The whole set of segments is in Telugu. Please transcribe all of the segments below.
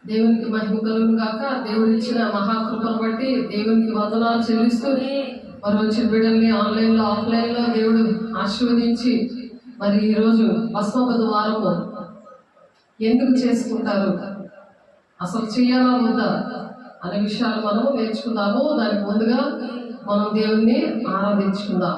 దేవునికి మహిమ కలుగును గాక. దేవుడు ఇచ్చిన మహాకృపను బట్టి దేవునికి వందనాలు చెల్లిస్తూ మరి వచ్చిన బిడ్డల్ని ఆన్లైన్లో ఆఫ్లైన్లో దేవుడు ఆశీర్వదించి మరి ఈరోజు బసవ వారము ఎందుకు చేసుకుంటారు, అసలు చెయ్యాలా ఉందా అనే విషయాలు మనం నేర్చుకుందాము. దానికి ముందుగా మనం దేవుణ్ణి ఆరాధించుకుందాం.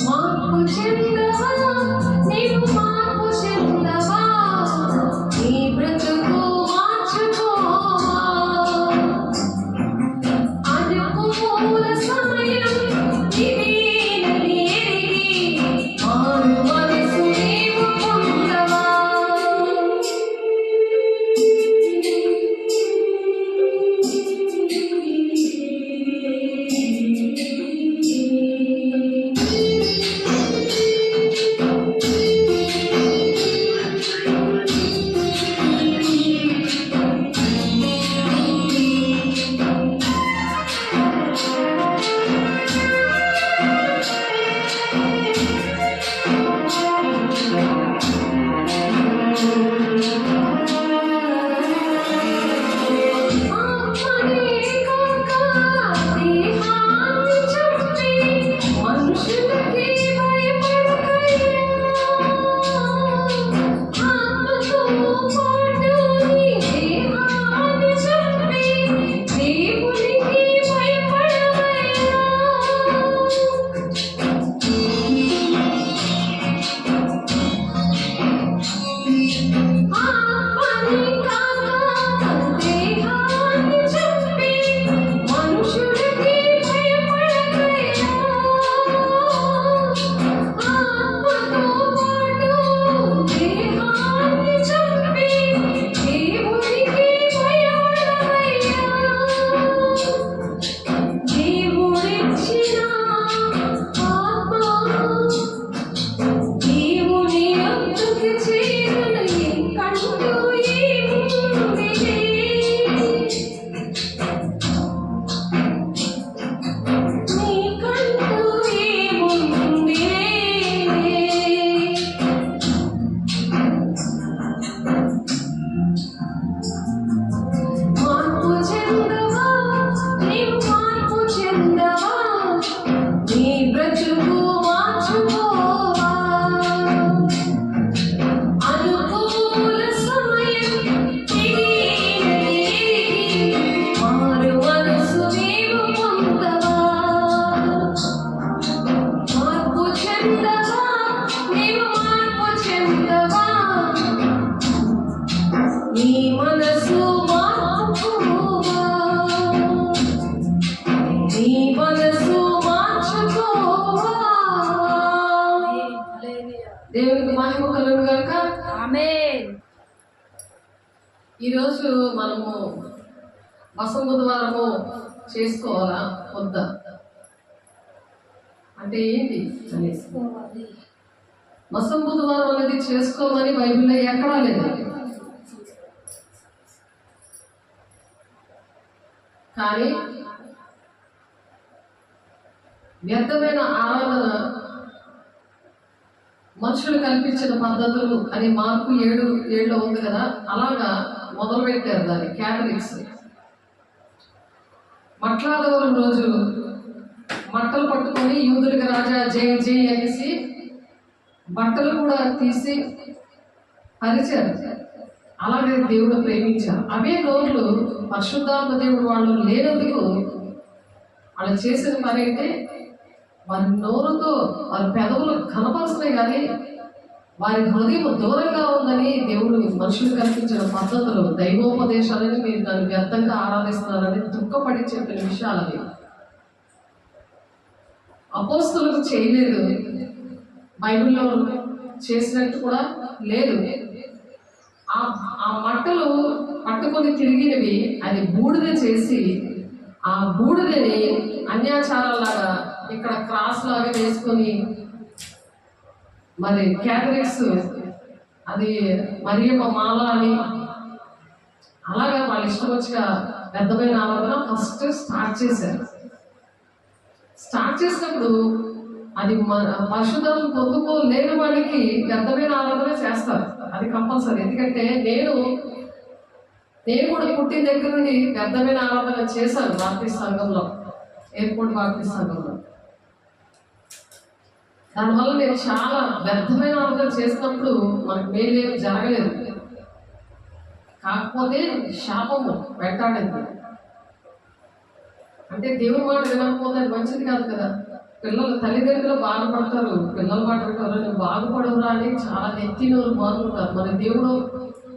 మార్పు చెంది చెందవా, నీవు మార్పు చెందవా, నీ మనసు మార్చుకోవా, నీ మనసు మార్చుకోవా. దేవునికి మహిమ కలుగును గాక. ఆమేన్. ఈరోజు మనము వసంత బుధవారము చేసుకోవాలా వద్దా అంటే ఏంటి అనేసి, వసంత బుధవారం అనేది చేసుకోమని బైబిల్లో ఎక్కడా లేదు. కానీ వ్యర్థమైన ఆరాధన మనుషులు కల్పించిన పద్ధతులు అని మార్పు 7:7 ఉంది కదా, అలాగా మొదలు పెట్టారు దాన్ని క్యాథలిక్స్. మట్లాదవరం రోజు మట్టలు పట్టుకొని యూదులకు రాజా జై జై అనేసి బట్టలు కూడా తీసి పరిచారు. అలాగే దేవుడు ప్రేమించారు. అవే నోర్లు పరిశుద్ధాత్మ దేవుడు వాళ్ళు లేనందుకు వాళ్ళు చేసిన పని అయితే వారి నోరుతో వారి పెదవులు కనపరుస్తున్నాయి, కానీ వారి హృదయం దూరంగా ఉందని దేవుడు మనుషులు కల్పించిన పద్ధతులు దైవోపదేశాలని మీరు దాన్ని వ్యర్థంగా ఆరాధిస్తున్నారని దుఃఖపడి చెప్పిన విషయాలు అవి. అపోస్తులకు చేయలేదు, బైబిల్లో చేసినట్టు కూడా లేదు. ఆ మట్టలు పట్టుకొని తిరిగినవి అది బూడిద చేసి ఆ బూడిదని అన్యాచారాలాగా ఇక్కడ క్రాస్ లాగా వేసుకొని, మరి క్యాథలిక్స్ అది మరియమ్మ మాల అని అలాగా వాళ్ళు ఇష్టం వచ్చిగా పెద్దమైన ఆరాధన ఫస్ట్ స్టార్ట్ చేశారు. స్టార్ట్ చేసినప్పుడు అది పరిశుద్ధం పొందుకోలేని వాడికి పెద్దమైన ఆరాధన చేస్తారు, అది కంపల్సరీ. ఎందుకంటే నేను కూడా పుట్టిన దగ్గర నుండి పెద్దమైన ఆరాధన చేశాను బాప్టిస్ట్ సంఘంలో, ఎయిర్పోర్ట్ బాప్టిస్ట్ సంఘంలో. దానివల్ల నేను చాలా వ్యర్థమైన ఆరాధన చేసినప్పుడు మనకు మేలేం జరగలేదు, కాకపోతే శాపము వెంటాడింది. అంటే దేవుని మాట వినకపోతే అది మంచిది కాదు కదా. పిల్లలు తల్లిదండ్రులు బాధపడతారు, పిల్లల మాట వింటారు, నువ్వు బాగుపడవురా అని చాలా నెత్తి నోరు బాగుంటారు. మరి దేవుడు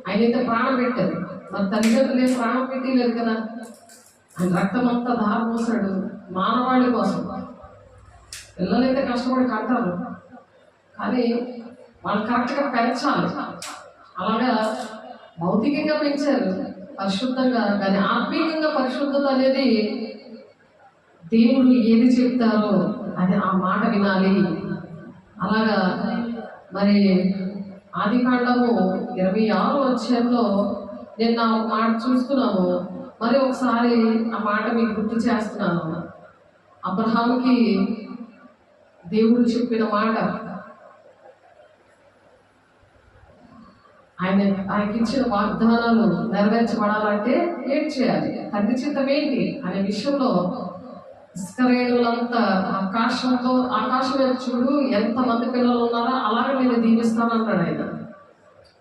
ఆయనైతే ప్రాణం పెట్టారు, మరి తల్లిదండ్రులు ఏం ప్రాణం పెట్టలేదు కదా. ఆయన రక్తం అంతా దారి పోసాడు మానవాళి కోసం. పిల్లలైతే కష్టపడి కంటారు, కానీ వాళ్ళు కరెక్ట్గా పెంచాలి. అలాగా భౌతికంగా పెంచారు పరిశుద్ధంగా, కానీ ఆత్మీయంగా పరిశుద్ధత అనేది దేవుడు ఏది చెప్తారో అది ఆ మాట వినాలి. అలాగా మరి ఆదికాండము 26వ అధ్యాయంలో నిన్న ఒక మాట చూస్తున్నాము, మరి ఒకసారి ఆ మాట మీకు గుర్తు చేస్తున్నాను. అబ్రహాముకి దేవుడు చెప్పిన మాట, ఆయనకిచ్చిన వాగ్దానాలు నెరవేర్చబడాలంటే ఏం చేయాలి, తండ్రి చిత్తం ఏంటి అనే విషయంలో ఇస్కరేణులంతా ఆకాశం వైపు చూడు, ఎంతమంది పిల్లలు ఉన్నారో అలాగే నేను దీవిస్తానన్నాడు ఆయన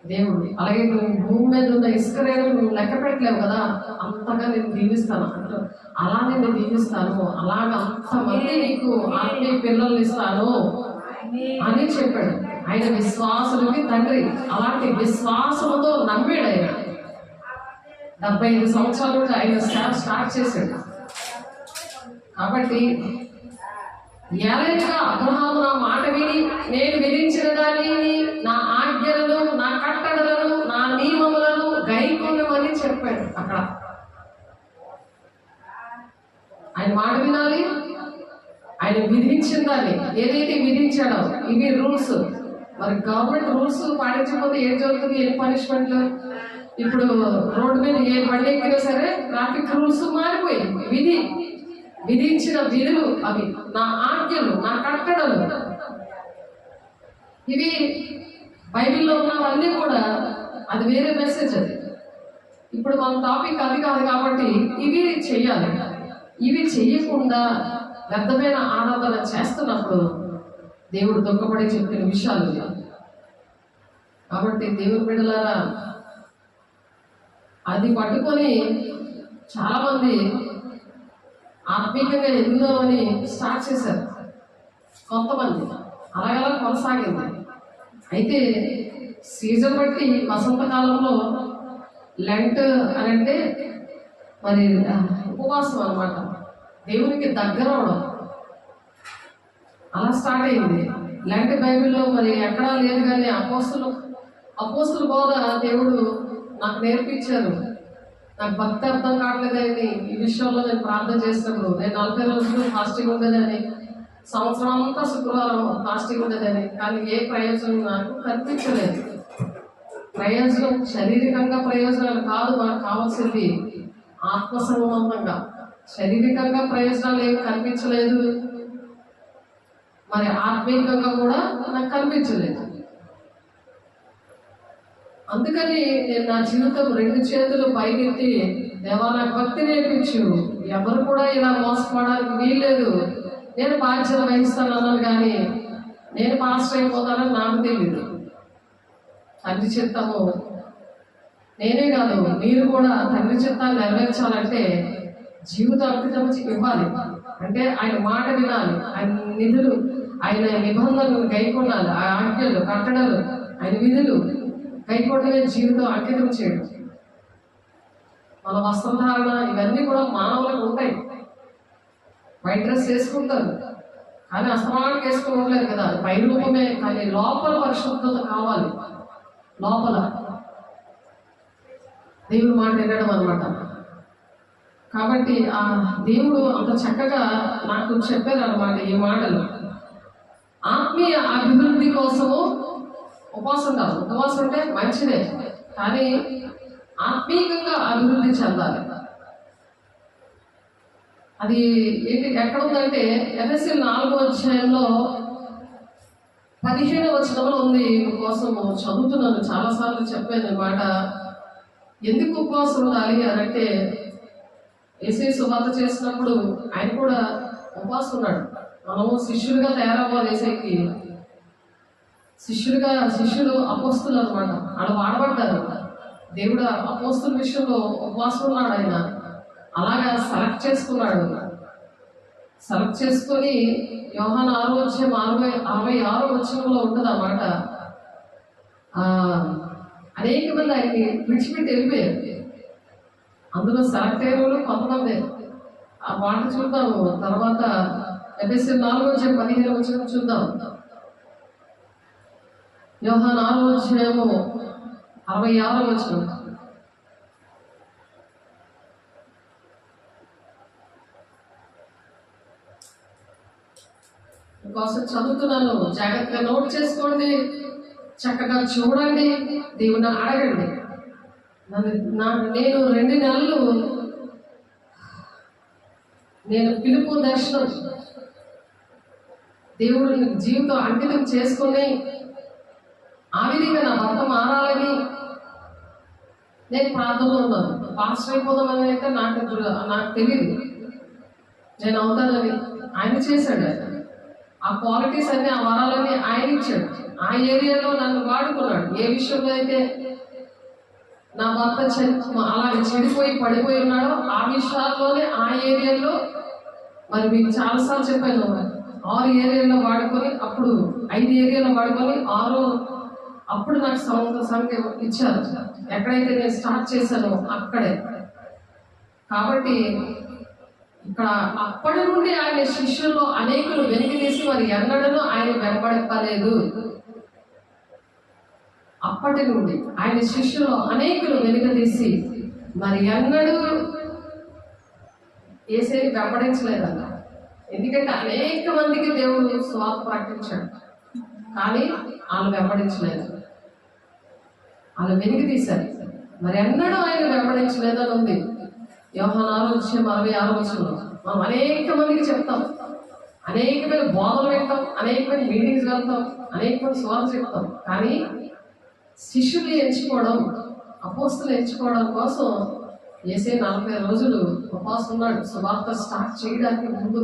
దేవుడు. అలాగే నువ్వు భూమి మీద ఉన్న ఇస్కరేణులు నువ్వు లెక్క పెట్టలేవు కదా, అంతగా నేను దీవిస్తాను అంటారు. అలా నేను దీవిస్తాను, అలాగ అంతమంది నీకు ఆత్మీయ పిల్లల్ని ఇస్తాను అని చెప్పాడు. ఆయన విశ్వాసులకి తండ్రి. అలాంటి విశ్వాసంతో నమ్మాడు ఆయన. 75 సంవత్సరాలు ఆయన స్టార్ట్ చేశాడు. కాబట్టి ఏలైనా అబ్రహాము నా మాట విని నేను విధించిన దానిని, నా ఆజ్ఞలను, నా కట్టడలను, నా నియమములను గైకొనమని చెప్పాడు. అక్కడ ఆయన మాట వినాలి, ఆయన విధించిన దాన్ని ఏదైతే విధించాడో ఇవి రూల్స్. మరి గవర్నమెంట్ రూల్స్ పాటించకపోతే ఏం జరుగుతుంది, ఏం పనిష్మెంట్లు. ఇప్పుడు రోడ్డు మీద ఏ బండి ఎక్కినా సరే ట్రాఫిక్ రూల్స్ మారిపోయి విధించిన విధులు అవి, నా ఆజ్ఞలు, నా కట్టడలు, ఇవి బైబిల్లో ఉన్నవన్నీ కూడా అది వేరే మెసేజ్. అది ఇప్పుడు మన టాపిక్ అది కాదు కాబట్టి ఇవి చెయ్యాలి. ఇవి చెయ్యకుండా వ్యర్థమైన ఆరాధన చేస్తున్నప్పుడు దేవుడు దుఃఖపడి చెప్పిన విషయాలు. కాబట్టి దేవుని బిడ్డలారా, అది పట్టుకొని చాలా మంది ఆత్మీయంగా ఎదుగుదామని స్టార్ట్ చేశారు. కొంతమంది అలాగలా కొనసాగింది. అయితే సీజన్ బట్టి వసంతకాలంలో లెంట్ అని అంటే మరి ఉపవాసం అన్నమాట, దేవునికి దగ్గర అవడం. అలా స్టార్ట్ అయింది లెంట్. బైబిల్లో మరి ఎక్కడా లేదు, కానీ అపోస్తుల బోధ దేవుడు నాకు నేర్పించారు. నాకు భక్తి అర్థం కావట్లేదని ఈ విషయంలో నేను ప్రార్థన చేసినప్పుడు, నేను 40 రోజులు ఫాస్టింగ్ ఉండేదని, సంవత్సరం అంతా శుక్రవారం ఫాస్టింగ్ ఉండేదని, కానీ ఏ ప్రయోజనం నాకు కనిపించలేదు. ప్రయోజనం శారీరకంగా ప్రయోజనాలు కాదు, మనకు కావాల్సింది ఆత్మ సంబంధంగా. శారీరకంగా ప్రయోజనాలు ఏమి కనిపించలేదు, మరి ఆత్మీయంగా కూడా నాకు కనిపించలేదు. అందుకని నేను నా జీవితం 2 చేతులు పైకెత్తి, దేవా నాకు భక్తి నేర్పించు, ఎవరు కూడా ఇలా మోసపోవడానికి వీల్లేదు, నేను బాధ్యత వహిస్తాను అన్నాను. కానీ నేను పాస్టర్ అయిపోతానని నాకు తెలియదు. తండ్రి చిత్తము నేనే కాదు, మీరు కూడా తండ్రి చిత్తాన్ని నెరవేర్చాలంటే జీవిత అంకితం ఇవ్వాలి. అంటే ఆయన మాట వినాలి, ఆయన నిధులు, ఆయన నిబంధనలు గైకొనాలి, ఆ ఆజ్ఞలు కట్టడలు, ఆయన విధులు గైకొట్టలే జీవితం అంకితం చేయడం. మన వస్త్రధారణ ఇవన్నీ కూడా మానవులకు ఉంటాయి. వైట్ డ్రెస్ వేసుకుంటారు, కానీ అస్తమానికి వేసుకుని ఉండలేదు కదా, అది పై రూపమే. కానీ లోపల పరిశుద్ధత కావాలి, లోపల దేవుడు మాట వినడం అనమాట. కాబట్టి ఆ దేవుడు అంత చక్కగా నాకు చెప్పారు అనమాట ఈ మాటలు. ఆత్మీయ అభివృద్ధి కోసము ఉపవాసం కాదు, ఉపవాసం అంటే మంచిదే, కానీ ఆత్మీయంగా అభివృద్ధి చెందాలి. అది ఏంటి ఎక్కడ ఉందంటే ఎఫెసీయుల 4వ అధ్యాయంలో 15వ వచనంలో ఉంది. మీకోసము చదువుతున్నాను, చాలాసార్లు చెప్పాను అన్నమాట. ఎందుకు ఉపవాసం ఉండాలి అని అంటే, యేసయ్య సువార్త చేసినప్పుడు ఆయన కూడా ఉపవాసం ఉన్నాడు. మనము శిష్యులుగా తయారవ్వాలి. యేసయ్యకి శిష్యులు అపోస్తులు అనమాట, వాళ్ళు వాడబడ్డారు. దేవుడు అపోస్తుల విషయంలో ఉపవాసం ఉన్నాడు. ఆయన అలాగా సెలెక్ట్ చేసుకున్నాడు. సెలెక్ట్ చేసుకొని యోహాను 6వ అధ్యాయం 66వ వచనంలో ఉంటుంది అన్నమాట. అనేక మంది ఆయన్ని విడిచిపెట్టి వెళ్ళిపోయారు. అందులో సెలెక్ట్ అయిన వాళ్ళు కొంతమంది. ఆ మాట చూద్దాము తర్వాత. ఎఫెసీయుల 4వ అధ్యాయం 15వ వచనం చూద్దాం. యోహాను 6వ అధ్యాయము 66వ వచనం. కోసం చదువుతున్నాను, జాగ్రత్తగా నోట్ చేసుకోండి, చక్కగా చూడండి, దేవుని అడగండి. నేను 2 నెలలు నేను పిలుపు దర్శనం దేవుడు జీవితం అంకితం చేసుకొని ఆ విధంగా నా భర్త మారాలని నేను ప్రార్థనలో ఉన్నాను. పాస్టర్ అయిపోదామని అయితే నాకు తెలియదు, నేను అవుతానని. ఆయన చేశాడు. ఆ క్వాలిటీస్ అన్ని, ఆ వరాలన్నీ ఆయన ఇచ్చాడు. ఆ ఏరియాలో నన్ను వాడుకున్నాడు. ఏ విషయంలో అయితే నా భర్త అలాగే చెడిపోయి పడిపోయి ఉన్నాడో ఆ విషయాల్లోనే, ఆ ఏరియాలో మరి మీకు చాలాసార్లు చెప్పాను, 6 ఏరియాల్లో వాడుకొని, అప్పుడు 5 ఏరియాలో వాడుకొని 6 అప్పుడు నాకు సంఖ్య ఇచ్చారు. ఎక్కడైతే నేను స్టార్ట్ చేశానో అక్కడే. కాబట్టి ఇక్కడ అప్పటి నుండి ఆయన శిష్యుల్లో అనేకులు వెలికి తీసి మరి ఎన్నడూ ఆయన వెంబడలేదు. అప్పటి నుండి ఆయన శిష్యుల్లో అనేకులు వెనుక తీసి మరి ఎన్నడూ యేసయ్యని వెంబడించలేదన్న. ఎందుకంటే అనేక మందికి దేవుడు సువార్త ప్రకటించాడు, కానీ వాళ్ళు వెంబడించలేదు, వాళ్ళు వెనుక తీశారు. మరి ఎన్నడూ ఆయన వెంబడించలేదని ఉంది యోహాను 6వ అధ్యాయం 66వ వచనంలో. మనం అనేక మందికి చెప్తాం, అనేకమైన బోధలు వింటాం, అనేకమైన మీటింగ్స్ వెళ్తాం, అనేకమైన సువార్త చెప్తాం, కానీ శిష్యులు ఎంచుకోవడం, అపోస్తులు ఎంచుకోవడం కోసం యేసయ్య 40 రోజులు ఉపవాసం ఉన్నాడు సువార్త స్టార్ట్ చేయడానికి ముందు.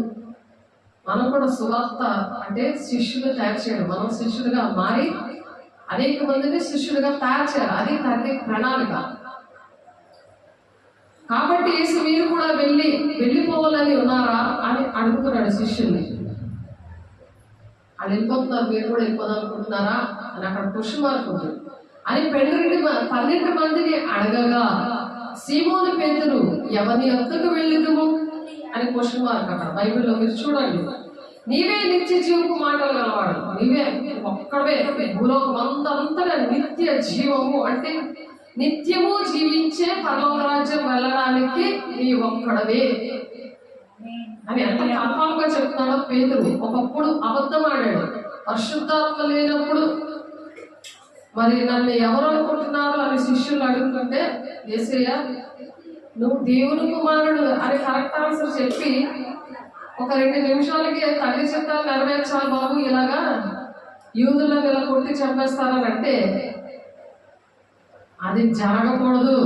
మనం కూడా సువార్త అంటే శిష్యులు తయారు చేయడం, మనం శిష్యులుగా మారి అనేక మందిని శిష్యులుగా తయారు చేయాలి. అది తండ్రి ప్రణాళిక. కాబట్టి యేసు మీరు కూడా వెళ్ళిపోవాలని ఉన్నారా అని అడుగుతున్నాడు శిష్యుల్ని. వాళ్ళు వెళ్ళిపోతున్నారు, మీరు కూడా వెళ్ళిపోదాం అనుకుంటున్నారా అని అక్కడ క్వశ్చన్ మార్క్ ఉంది. అని 12 మందిని అడగగా సీమోను పేతురు ఎవరి యొద్దకు వెళ్ళుదుము అని క్వశ్చన్ మార్క్ అక్కడ బైబిల్లో మీరు చూడండి. నీవే నిత్య జీవపు మాటలు గలవాడు, నీవే ఒక్కడే భూలోకం అంతటా నిత్య జీవము అంటే నిత్యము జీవించే పరలోక రాజ్యం వెళ్ళడానికి నీ ఒక్కడవే అని ఎంత కన్ఫామ్ గా చెప్తున్నాడో పేతురు. ఒకప్పుడు అబద్ధం ఆడాడు, పరిశుద్ధాత్మ లేనప్పుడు మరి నన్ను ఎవరు అనుకుంటున్నారు అని శిష్యులు అడుగుతుంటే యేసయ్య నువ్వు దేవుని కుమారుడు అని కరెక్ట్ ఆన్సర్ చెప్పి ఒక 2 నిమిషాలకి తండ్రి చిత్తాన్ని నెరవేర్చాలి బాబు, ఇలాగా యూదులను ఇలా కొట్టి చంపేస్తారని అంటే అది జరగకూడదు,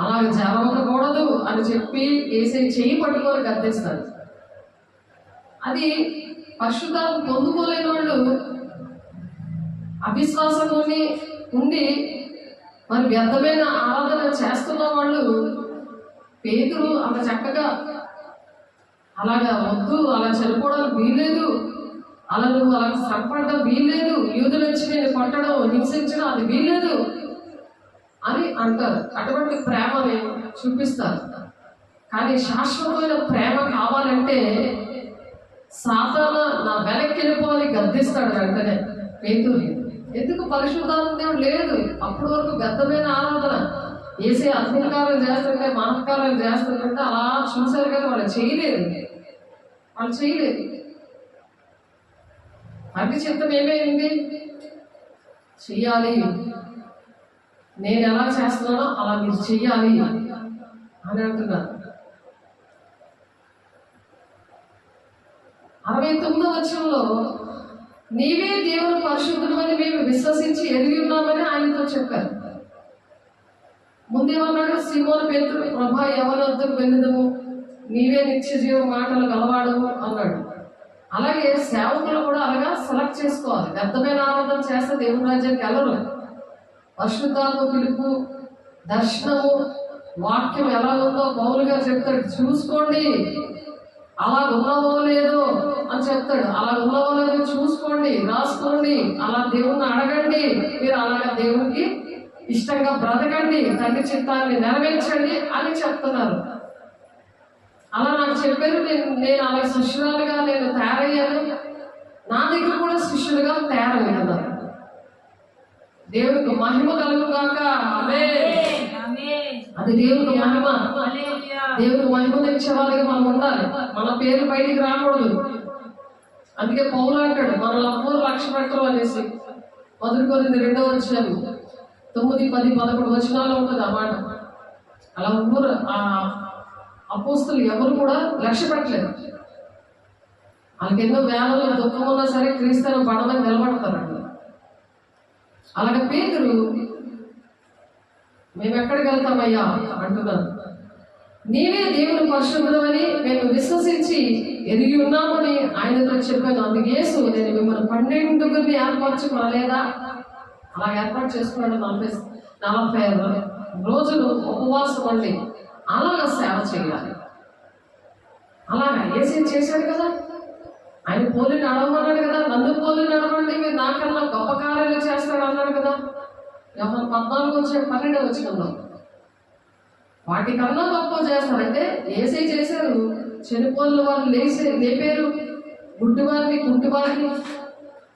అలా జరగకూడదు అని చెప్పి యేసయ్య చెయ్యి పట్టుకొని గద్దిస్తారు. అది పరిశుద్ధాత్మ పొందుకోలేని వాళ్ళు అవిశ్వాసంలోని ఉండి మరి వ్యర్థమైన ఆరాధన చేస్తున్న వాళ్ళు పేతురు అంత చక్కగా అలాగా వద్దు, అలా చనిపోవడానికి వీల్లేదు, అలా నువ్వు అలా శ్రమపడడం వీల్లేదు, యూదులు వచ్చి నేను కొట్టడం హింసించడం అది వీల్లేదు అని అంటారు. అటువంటి ప్రేమని చూపిస్తారు. కానీ శాశ్వతమైన ప్రేమ కావాలంటే సాతాను నా వెనక్కి వెళ్ళిపోవాలి గద్దిస్తాడు వెంటనే పేతురు. ఎందుకు? పరిశుద్ధాత్మ దేవుడు లేదు అప్పటి వరకు వ్యర్థమైన ఆరాధన, యేసే అద్భుతకారం చేస్తుంటే మహత్కారం చేస్తుంటే అలా చూశారు కానీ వాళ్ళు చేయలేదు. తండ్రి చిత్తం ఏమైంది? చెయ్యాలి, నేను ఎలా చేస్తున్నానో అలా మీరు చెయ్యాలి అని అంటున్నారు. 69వ వచనంలో నీవే దేవుని పరిశుద్ధుడు అని మేము విశ్వసించి ఎరిగి ఉన్నామని ఆయనతో చెప్పారు. ముందేమన్నాడు? సీమోను పేతురు ప్రభా ఎవరి వద్దకు వెళ్ళుదుము, నీవే నిత్య జీవ మాటలు గలవాడము అన్నాడు. అలాగే సేవకులు కూడా అలాగా సెలెక్ట్ చేసుకోవాలి. వ్యర్థమైన ఆరాధన చేస్తే దేవుని రాజ్యానికి వెళ్ళరు. పరిశుద్ధాత్మ పిలుపు, దర్శనము, వాక్యం ఎలా ఉందో పౌలు గారు చెప్తాడు, చూసుకోండి అలా ఉన్నావో లేదో అని చెప్తాడు. అలా ఉన్నావో లేదో చూసుకోండి, రాసుకోండి, అలా దేవుణ్ణి అడగండి, మీరు అలాగా దేవునికి ఇష్టంగా బ్రతకండి, తండ్రి చిత్తాన్ని నెరవేర్చండి అని చెప్తున్నారు. అలా నాకు చెప్పారు, నేను అలా శిష్యురాలుగా నేను తయారయ్యాను, నా దగ్గర కూడా శిష్యులుగా తయారయ్యాను. దేవునికి మహిమ కలుగుగాక. అది దేవుని మహిమ. దేవుని మహిమ తెచ్చే వాళ్ళకి మనం ఉండాలి, మన పేరు బయటికి రాకూడదు. అందుకే పౌలు అంటాడు మన అమ్మూరు లక్ష్య పెట్టరు అనేసి. 1 కొరింథీ 2వ అధ్యాయం 9, 10, 11 వచనాల్లో ఉంటుంది ఆ మాట. అలా ఊరు ఆ అపోస్తులు ఎవరు కూడా లక్ష్య పెట్టలేదు. వాళ్ళకి ఎన్నో వేలలో దుఃఖం ఉన్నా సరే క్రీస్తును పడమని నిలబడతారండి. అలాగే పేతురు మేము ఎక్కడికి వెళ్తామయ్యా అంటున్నాను. నీవే దేవుని పరిశుద్ధుడమని మేము విశ్వసించి ఎరిగి ఉన్నామని ఆయనతో చెప్పాను. అందుకు యేసు నేను మిమ్మల్ని 12 ఏర్పరచుకోలేదా? అలా ఏర్పాటు చేసుకున్నాడు. 45 రోజులు ఉపవాసం అండి, అలాగా సేవ చేయాలి. అలాగా యేసు చేశాడు కదా, ఆయన పోలి నడవమన్నాడు కదా, నన్ను పోలి నడవండి మీరు నాకన్నా గొప్ప కార్యాలు చేస్తాడు అన్నాడు కదా. యోహాను 14:12 వచనంలో వాటికన్నా గొప్ప చేస్తారంటే యేసే చేశారు. చనిపోయిన వారిని లేపారు, గుడ్డి వారిని కుంటి వారిని,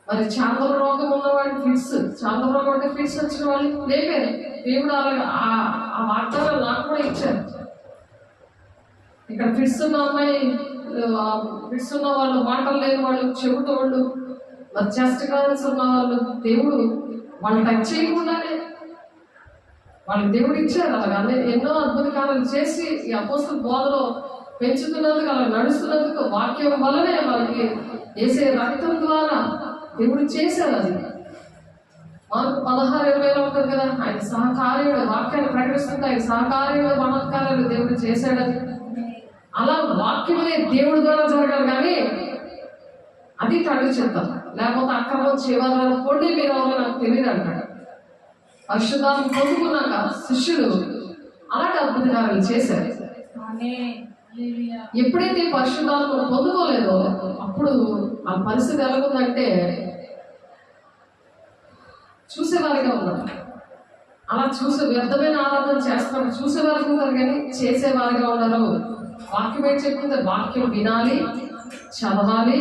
మరి చాంద్ర రోగం ఉన్న వాడిని చాంద్ర రోగం అంటే ఫిట్స్ వచ్చిన వాళ్ళని లేపారు. దేవుడు అలాగా ఆ వాగ్దానాలు నాకు కూడా ఇచ్చారు. ఇక్కడ ఫిట్స్ ఉన్న అమ్మాయి, ఫిట్స్ ఉన్న వాళ్ళు, మాటలు లేని వాళ్ళు, చెబుతోళ్ళు, మరి చెస్ట్ కాల్స్ ఉన్న వాళ్ళు దేవుడు వాళ్ళు టచ్ చేయకుండానే వాళ్ళకి దేవుడు ఇచ్చారు. అలాగే ఎన్నో అద్భుత కార్యాలు చేసి ఈ అపోస్తల బోధలో పెంచుతున్నందుకు, అలా నడుస్తున్నందుకు వాక్యం వల్లనే వాళ్ళకి వేసే రక్తం ద్వారా దేవుడు చేశారు. అది మనకు 16:20 ఉంటుంది కదా, ఆయన సహకార్యుడు వాక్యాన్ని ప్రకటిస్తుంటే ఆయన సహకార్యుడు మహత్కార్యాలు దేవుడు చేశాడని. అలా వాక్యమే దేవుడి ద్వారా జరగాలి కానీ అది తండ్రి చిత్తం. లేకపోతే అక్రమం చేయాలని పొండి మీరు ఎవరో నాకు తెలియదు అంటాడు. పరిశుద్ధాత్మ పొందుకున్నాక శిష్యులు అలాంటి అద్భుత కార్యాలు చేశారు. ఎప్పుడైతే పరిశుద్ధాత్మను పొందుకోలేదో అప్పుడు ఆ పరిస్థితి ఎలాగుందంటే చూసేవారిగా ఉన్నారు. అలా చూసే వ్యర్థమైన ఆరాధన చేస్తున్నారు, చూసేవారికి ఉన్నారు కానీ చేసేవారిగా ఉన్నారు. వాక్యం ఏం చెప్తుంది? వాక్యం వినాలి, చదవాలి,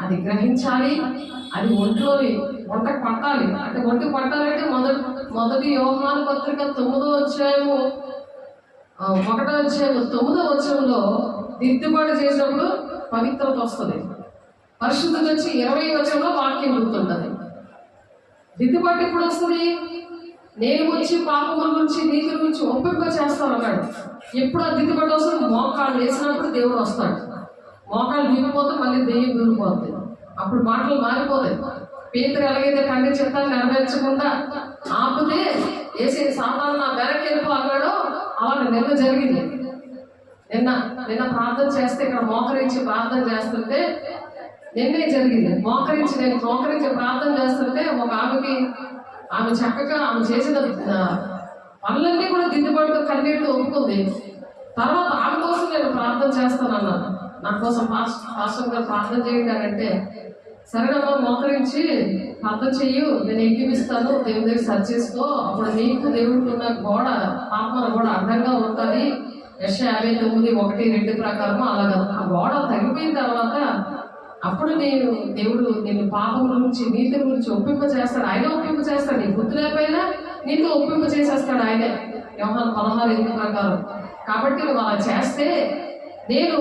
అది గ్రహించాలి, అది వంటకు పట్టాలి. అంటే ఒంటికి పట్టాలంటే మొదటి యోహాను పత్రిక 9వ అధ్యాయము 1వ అధ్యాయము 9వ వచనంలో దిద్దుబాటు చేసినప్పుడు పవిత్రత వస్తుంది. పరిశుద్ధత వచ్చి 20వ వచనంలో వాక్యం గుర్తుంటుంది. దిద్దుబాటు ఎప్పుడు వస్తుంది? నేను వచ్చి పాపముల గురించి నీతి గురించి ఒప్పింప చేస్తాను అన్నాడు. ఎప్పుడు ఆ దిద్దుబాటు వస్తుంది? మోకాళ్ళు వేసినప్పుడు దేవుడు వస్తాడు. మోకాళ్ళు దిగిపోతే మళ్ళీ దెయ్యం దూరిపోతుంది. అప్పుడు మాటలు మారిపోతాయి. పేతురు ఎలాగైతే తండ్రి చిత్తాన్ని నెరవేర్చకుండా ఆపితే వేసే సాతాను నా వెనక్కి వెళ్ళిపో అన్నాడో అలాగే నిన్న జరిగింది. నిన్న ప్రార్థన చేస్తే ఇక్కడ మోకరించి ప్రార్థన చేస్తుంటే నిన్నే జరిగింది. నేను మోకరించి ప్రార్థన చేస్తుంటే ఒక ఆమె చక్కగా ఆమె చేసిన పనులన్నీ కూడా దిద్దుబాటుగా కన్నీటితో ఒప్పుకుంది. తర్వాత ఆమె కోసం నేను ప్రార్థన చేస్తానన్నాను. నా కోసం పాస్టర్ గారు ప్రార్థన చేయండి. సరేనమ్మా, మోకరించి ప్రార్థన చెయ్యు, నేను ఎక్కిపిస్తాను, దేవుని దగ్గర సరి చేసుకో, అప్పుడు నీకు దేవుడికి ఉన్న గోడ ఆత్మ కూడా అడ్డంగా ఉంటుంది. యెషయా 59:1-2 ప్రకారం అలాగా ఆ గోడ తగ్గిపోయిన తర్వాత అప్పుడు దేవుడు నేను పాపం గురించి నీతి గురించి ఒప్పింప చేస్తాడు. ఆయన ఒప్పింప చేస్తాడు. నీ బుద్ధి లేకపోయినా నీతో ఒప్పింప చేసేస్తాడు ఆయనే, యోహాను 16:8 ప్రకారం. కాబట్టి నువ్వు అలా చేస్తే నేను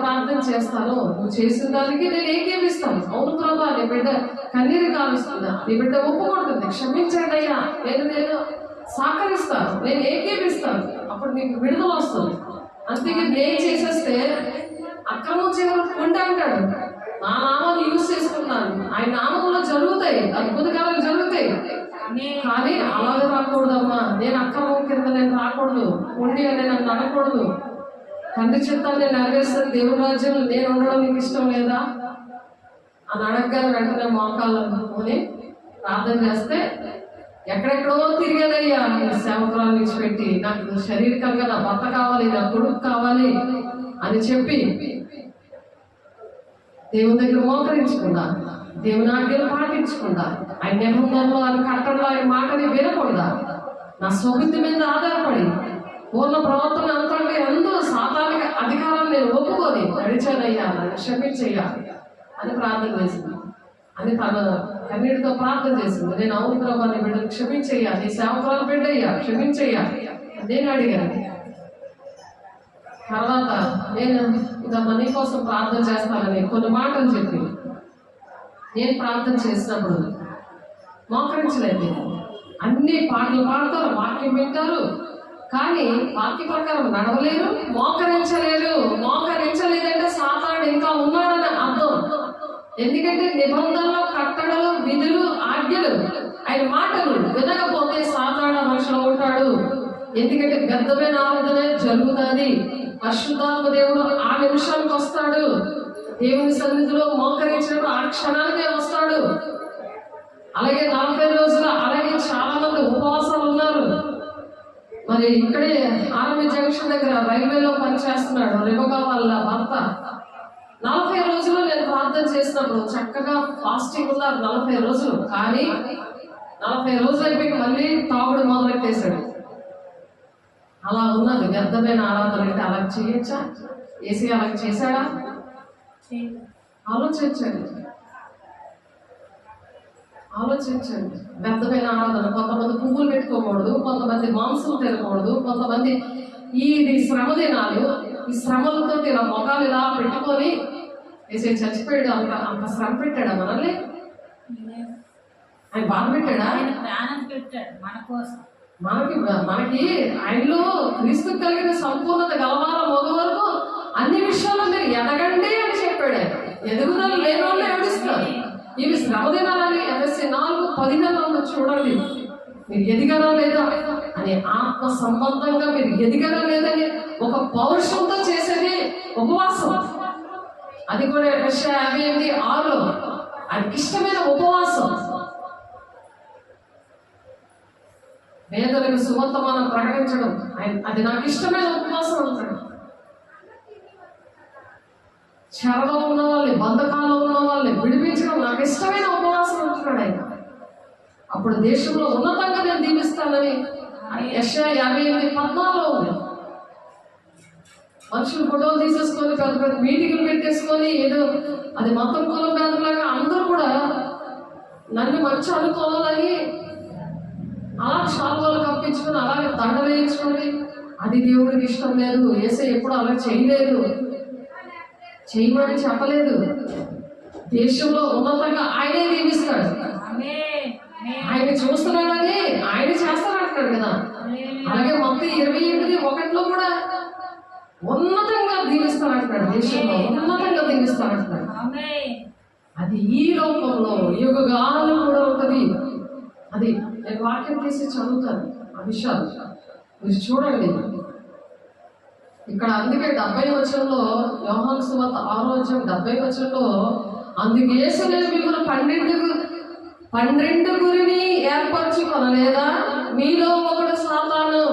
ప్రార్థన చేస్తాను, నువ్వు చేసిన దానికి నేను ఏకేమిస్తాను. అవును ప్రభా, నీ బిడ్డ కన్నీరు కాలుస్తుందా, నీ బిడ్డ ఒప్పుకుంటుంది, క్షమించండి అయ్యా, నేను సహకరిస్తాను, నేను ఏకేమిస్తాను. అప్పుడు నీకు విడుదల వస్తుంది. అంతేగా నేను చేసేస్తే అక్రమం చేయడం ఉండి అంటాడు. నా నామాన్ని యూజ్ చేసుకుంటాను, ఆయన నామంలో జరుగుతాయి, అద్భుత కార్యాలు జరుగుతాయి. కానీ అలాగే రాకూడదమ్మా. నేను అక్రమం కింద నేను రాకూడదు, ఉండి అని నన్ను అనకూడదు. తండ్రి చిత్తాన్ని నెరవేర్చిన దేవుడి రాజ్యంలో నేను ఉండడం నీకు ఇష్టం లేదా అని అడగగానే వెంటనే మోకాళ్ళు అనుకుని ప్రార్థన చేస్తే ఎక్కడెక్కడో తిరిగేదయ్యా సేవకురాలు విడిచిపెట్టి, నాకు శారీరకంగా నా భర్త కావాలి, నా కొడుకు కావాలి అని చెప్పి దేవుని దగ్గర మోకరించకుండా, దేవుని ఆజ్ఞలు పాటించకుండా, ఆయన నిబంధనలు ఆయన కట్టడంలో ఆయన మాటని వినకుండా, నా స్వబుద్ధి మీద ఆధారపడి పూర్ణ ప్రవర్తన అంతంటే అందరూ సాతానిక అధికారాన్ని నేను ఒప్పుకొని నడిచానయ్యా, నన్ను క్షమించయ్యా అని ప్రార్థన చేసింది. అని తన కన్నీటితో ప్రార్థన చేసింది. నేను అవును ప్రభా, నీ బిడ్డను క్షమించయ్యా, నీ సేవకురాలు బిడ్డయ్యా, క్షమించయ్యా నేను అడిగాను. తర్వాత నేను ఇంకా నీ కోసం ప్రార్థన చేస్తానని కొన్ని మాటలు చెప్పి నేను ప్రార్థన చేసినప్పుడు మోకరించలేదు. అన్ని పాటలు పాడతారు, వాక్యం వింటారు, కానీ వాక్య ప్రకారం నడవలేరు, మోకరించలేరు. మోకరించలేదంటే సాతానుడు ఇంకా ఉన్నాడని అర్థం. ఎందుకంటే నిబంధనలు, కట్టడలు, విధులు, ఆజ్ఞలు, ఆయన మాటలు వినకపోతే సాతానుడు మనిషిలో ఉంటాడు. ఎందుకంటే వ్యర్థమైన ఆరాధన జరుగుతుంది. పరిశుద్ధాత్మ దేవుడు ఆ నిమిషానికి వస్తాడు. దేవుని సన్నిధిలో మోకరించినప్పుడు ఆ క్షణానికే వస్తాడు. అలాగే 40 రోజులు అలాగే చాలా మంది ఉపవాసాలు ఉన్నారు. మరి ఇక్కడే ఆర్మీ జంక్షన్ దగ్గర రైల్వేలో పనిచేస్తున్నాడు రెబకా వాళ్ళ భర్త. 40 రోజులు నేను ప్రార్థన చేసినప్పుడు చక్కగా ఫాస్టింగ్ ఉన్నారు 40 రోజులు. కానీ 40 రోజులు అయిపోయి మళ్ళీ తాగుడు మొదలెట్టేశాడు. అలా ఉన్నది వ్యర్థమైన ఆరాధన. అంటే అలా చేయొచ్చా? ఏసీ అలా చేశాడా? ఆలోచించండి. వ్యర్థమైన ఆరాధన. కొంతమంది పువ్వులు పెట్టుకోకూడదు, కొంతమంది మాంసం తినకూడదు, కొంతమంది ఇది శ్రమ దినాలు, ఈ శ్రమలతో ఇలా మొగాలు ఇలా పెట్టుకొని వేసే చచ్చిపోయాడు. అంత శ్రమ పెట్టాడా మనల్ని? ఆయన బాధ పెట్టాడా? మనకి ఆయనలో క్రీస్తు కలిగిన సంపూర్ణత గలవాల మొద వరకు అన్ని విషయాల్లో మీరు ఎదగండి అని చెప్పాడు. ఎదుగుదల లేని వాళ్ళు ఏడుస్తున్నారు. ఇవి శ్రమ దినాలని MSC 4:15 చూడండి. మీరు ఎదిగరా లేదా అని, ఆత్మ సంబంధంగా మీరు ఎదిగరా లేదని ఒక పౌరుషంతో చేసేది ఉపవాసం. అది కూడా యెషయా 58:6 ఆయనకి ఇష్టమైన ఉపవాసం. వేదనకు సువర్తమానం ప్రకటించడం అది నాకు ఇష్టమైన ఉపవాసం అంటాడు. చెరలో ఉన్న వాళ్ళని, బంధకాల్లో ఉన్న వాళ్ళని విడిపించడం నాకు ఇష్టమైన ఉపవాసం ఉంటున్నాడు ఆయన. అప్పుడు దేశంలో ఉన్నతంగా నేను దీవిస్తానని యెషయా 58:14 ఉంది. మనుషులు ఫోటోలు తీసేసుకొని పెద్ద పెద్ద మీటింగ్లు పెట్టేసుకొని ఏదో అది మొత్తం కులం పేదలాగా అందరూ కూడా నన్ను మంచి అనుకోవాలని అలా శాల్వాలు కప్పించుకొని అలాగే దండ వేయించుకొని, అది దేవుడికి ఇష్టం లేదు. యేసయ్య ఎప్పుడు అలా చేయలేదు, చేయమని చెప్పలేదు. దేశంలో ఉన్నతంగా ఆయనే దీవిస్తాడు. ఆయన చూస్తున్నాడని ఆయన చేస్తానంటాడు కదా. అలాగే మొత్తం 28:1 కూడా ఉన్నతంగా దీవిస్తానంటాడు. దేశంలో ఉన్నతంగా దీవిస్తానంటాడు. అది ఈ లోకంలో యుగాలు కూడా ఉంటుంది. అది నేను వాక్యం తీసి చదువుతాను ఆ విషయాలు మీరు చూడండి. ఇక్కడ అందుకే 70 వచనంలో, యోహాను సువార్త 6:70 అందుకే యేసు నేను మిమ్మల్ని 12 ఏర్పరచుకొనలేదా? మీలో ఒకడు సాతాను,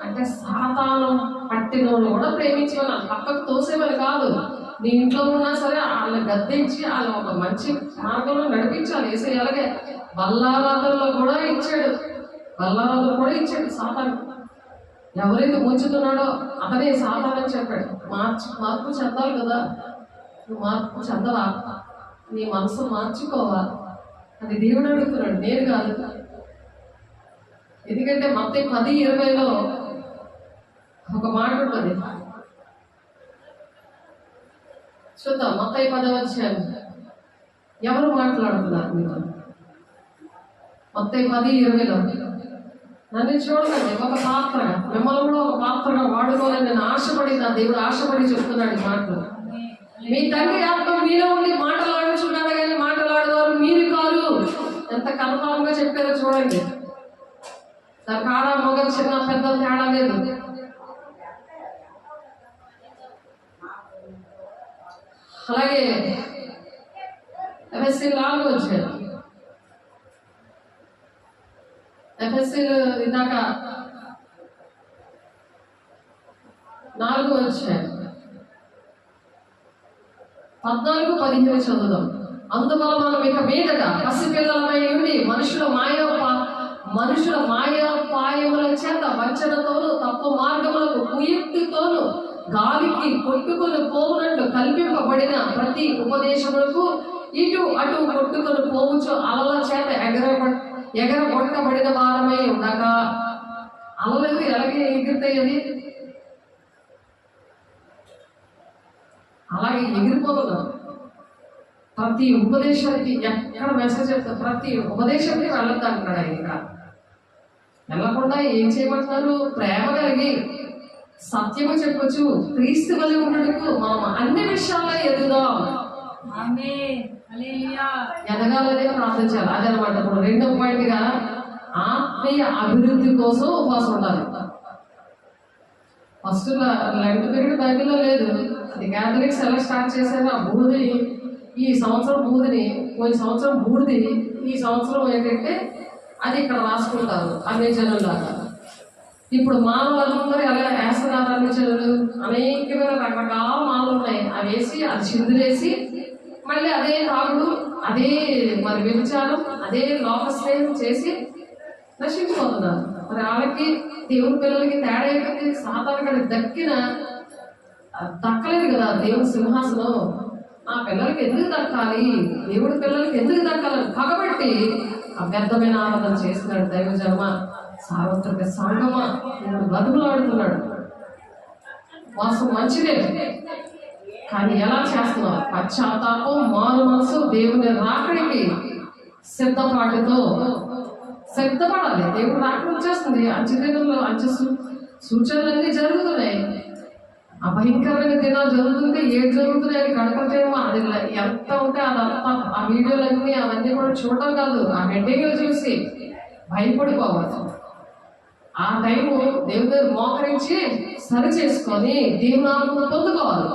అంటే సాతాను పట్టినోడు కూడా ప్రేమించమని, పక్కకు తోసేమని కాదు. నీ ఇంట్లో ఉన్నా సరే వాళ్ళని గద్దించి వాళ్ళ ఒక మంచి మార్గంలో నడిపించాలి. యేసయ్య అలాగే బల్లారాధనలో కూడా ఇచ్చాడు. సాతాను ఎవరైతే ముంచుతున్నాడో అతనే సాతానని చెప్పాడు. మార్పు చెందాలి కదా. నువ్వు మార్పు చెందవా? నీ మనసు మార్చుకోవా? అది దేవుడు అడుగుతున్నాడు, నేను కాదు. ఎందుకంటే మత్తయి 10:20 ఒక మాట ఉంటుంది. చూద్దాం, మత్తయి 10 ఎవరు మాట్లాడుతున్నారు మీతో? మత్తయి 10:20 నన్ను చూడకండి ఒక పాత్రగా, మిమ్మల్ని కూడా ఒక పాత్రగా వాడుకోవాలని నేను ఆశపడి, నా దేవుడు ఆశపడి చెప్తున్నాడు ఈ మాటలు. మీ తండ్రి ఆత్మ మీలో ఉండి మాటలాడుచున్నాడు కానీ మాటలాడేవారు మీరు కాదు. ఎంత కన్ఫామ్గా చెప్పారో చూడండి. దానికి ఆడ మగ చిన్న పెద్ద తేడా లేదు. అలాగే ఎఫ్ఎస్సీలు 4 ఎఫ్ఎస్సీలు ఇందాక 4 14-15 చదువుదాం. అందువల్ల మనం ఇక మీదట పసిపిల్లలమై ఉండి మనుషుల మాయోపాయముల చేత వంచనతోను తప్పు మార్గములకు కుయుక్తితోను గాలికి కొట్టుకొని పోవునట్లు కల్పింపబడిన ప్రతి ఉపదేశములకు ఇటు అటు కొట్టుకొని పోవచ్చు అలల చేత ఎగరగొట్టబడిన వారమై ఉండగా. అలలు ఎలాగే ఎగురుతాయి, అది అలాగే ఎగిరిపోతున్నాం. ప్రతి ఉపదేశానికి ఎక్కడ మెసేజ్ చెప్తారు, ప్రతి ఉపదేశానికి వెళ్ళొద్దు అంటున్నాడు ఆయన. ఇక్కడ వెళ్ళకుండా ఏం చేయమంటున్నారు? ప్రేమ కలిగి సత్యము చెప్పొచ్చు, క్రీస్తు వలె ఉండటకు మనం అన్ని విషయాల్లో ఎదుగుదాం. ఎదగాలనే ప్రార్థించాలి. అదనమాట. ఇప్పుడు 2వ పాయింట్గా ఆత్మీయ అభివృద్ధి కోసం ఉపవాసం ఉండాలి. ఫస్ట్ లెంట్ పీరియడ్ బైబిల్లో లేదు. అది క్యాథలిక్స్ ఎలా స్టార్ట్ చేశారు? ఆ బూడిది ఈ సంవత్సరం బూడిని, పోయిన సంవత్సరం బూడిది, ఈ సంవత్సరం ఏంటంటే అది ఇక్కడ రాసుకుంటారు అన్ని జనులాగా. ఇప్పుడు మాలలు అందరూ ఎలా వేస్తున్నారు? అన్ని జనులు అనేకమైన రకరకాల మాలలు ఉన్నాయి. అవి వేసి అది చిందులేసి మళ్ళీ అదే తాగుడు, అదే మరి వ్యభిచారం, అదే లోక స్నేహం చేసి నశించిపోతున్నారు. మరి వాళ్ళకి దేవుని పిల్లలకి తేడా ఏంటంటే సాతానుడికి దక్కలేదు కదా దేవుని సింహాసనం. ఆ పిల్లలకి ఎందుకు దక్కాలి? దేవుడి పిల్లలకి ఎందుకు దక్కాలని పగబట్టి అవ్యర్థమైన ఆరాధన చేస్తున్నాడు దైవ జన్మ, సార్వత్రిక సంగమా. దేవుడు బతుకులాడుతున్నాడు. వాసం మంచిదే, కానీ ఎలా చేస్తున్నావు? పశ్చాత్తాపం, మారు మనసు, దేవుని రాకడికి సిద్ధపడాలి. దేవుడు రాకడి వచ్చేస్తుంది. అంచెదినంలో సూచనలన్నీ జరుగుతున్నాయి. అభయంకరమైన దినాలు జరుగుతుంటే ఏది జరుగుతున్నాయి అని కనపడతాయేమో. అది ఎంత ఉంటే అదంతా ఆ వీడియోలన్నీ అవన్నీ కూడా చూడటం కాదు, ఆ హెడ్డింగ్లు చూసి భయపడిపోవాలి. ఆ టైము దేవుని దగ్గర మోకరించి సరి చేసుకొని దేవుని ఆత్మను పొందుకోవాలి.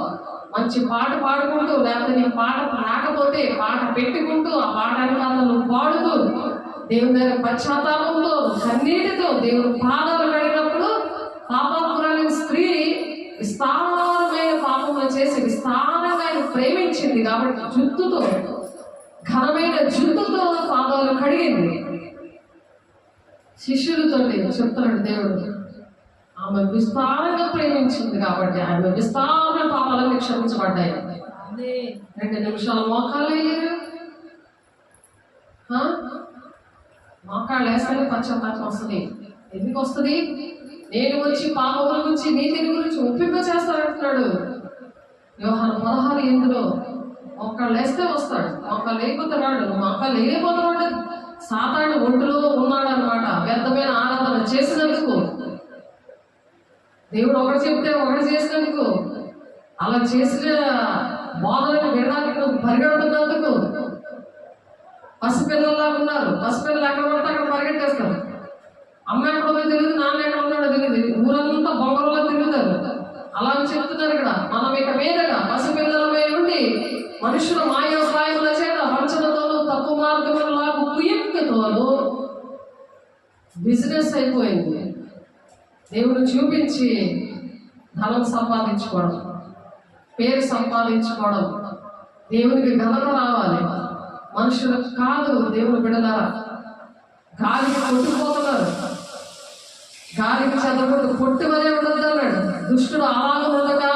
మంచి పాట పాడుకుంటూ, లేకపోతే నీ పాట రాకపోతే పాట పెట్టుకుంటూ ఆ పాట అనుకాలను పాడుతూ దేవుని దగ్గర పశ్చాత్తాపంతో కన్నీటితో దేవుని పాదాలు కడిగినప్పుడు పాపాత్మురాలైన స్త్రీ విస్తారమైన పాపంలో చేసి విస్తారంగా ఆయన ప్రేమించింది కాబట్టి జుత్తుతో, ఘనమైన జుత్తుతో పాదాలు కడిగింది. శిష్యులతో చెప్తున్నాడు దేవుడు, ఆమె విస్తారంగా ప్రేమించింది కాబట్టి ఆమె విస్తార పాపాలను క్షమించబడ్డాయి. 2 నిమిషాలు మోకాలు వేయరు, మోకాళ్ళు వేస్తేనే పశ్చాత్తాపం వస్తుంది. ఎందుకు వస్తుంది? నేను వచ్చి పాపముల గురించి నీతిని గురించి ఒప్పింప చేస్తానంటున్నాడు యోహాను 16:8. మోకాళ్ళు వేస్తే వస్తాడు, మోకాళ్ళు లేకపోతే రాడు. మోకాళ్ళు వేయకపోతే సాతాను ఒంటిలో ఉన్నాడు అనమాట. వ్యర్థమైన ఆరాధన చేసినందుకు, దేవుడు ఒకటి చెప్తే ఒకటి చేసినందుకు, అలా చేసిన బోధనని వినడానికి పరిగెడుతున్నందుకు పసిపిల్లల్లా ఉన్నారు. పసిపిల్లలు ఎక్కడ పడితే అక్కడ పరిగెట్టేస్తారు. అమ్మ ఎక్కడ ఉందో తెలియదు, నాన్న ఎక్కడ ఉన్నాడో తెలియదు, ఊరంతా బొంగరంలో తిరుగుతారు. అలా చెప్తున్నారు ఇక్కడ. మనం ఇక మీదట పసిపిల్లలమై ఉండి మనుషుల మాయోపాయముల చేత వంచనతోనూ తప్పు మార్గములా కుయుక్తితోనూ బిజినెస్ అయిపోయింది. దేవుడు చూపించి ధనం సంపాదించుకోవడం, పేరు సంపాదించుకోవడం, దేవునికి ఘనత రావాలి, మనుషులకు కాదు. దేవుడు బిడలారా, గాలికి కొట్టుకుపోతున్నారు, గాలికి చెదరగొట్టు పొట్టువనే ఉండదు అన్నాడు. దుష్టుడు అలాగ ఉండగా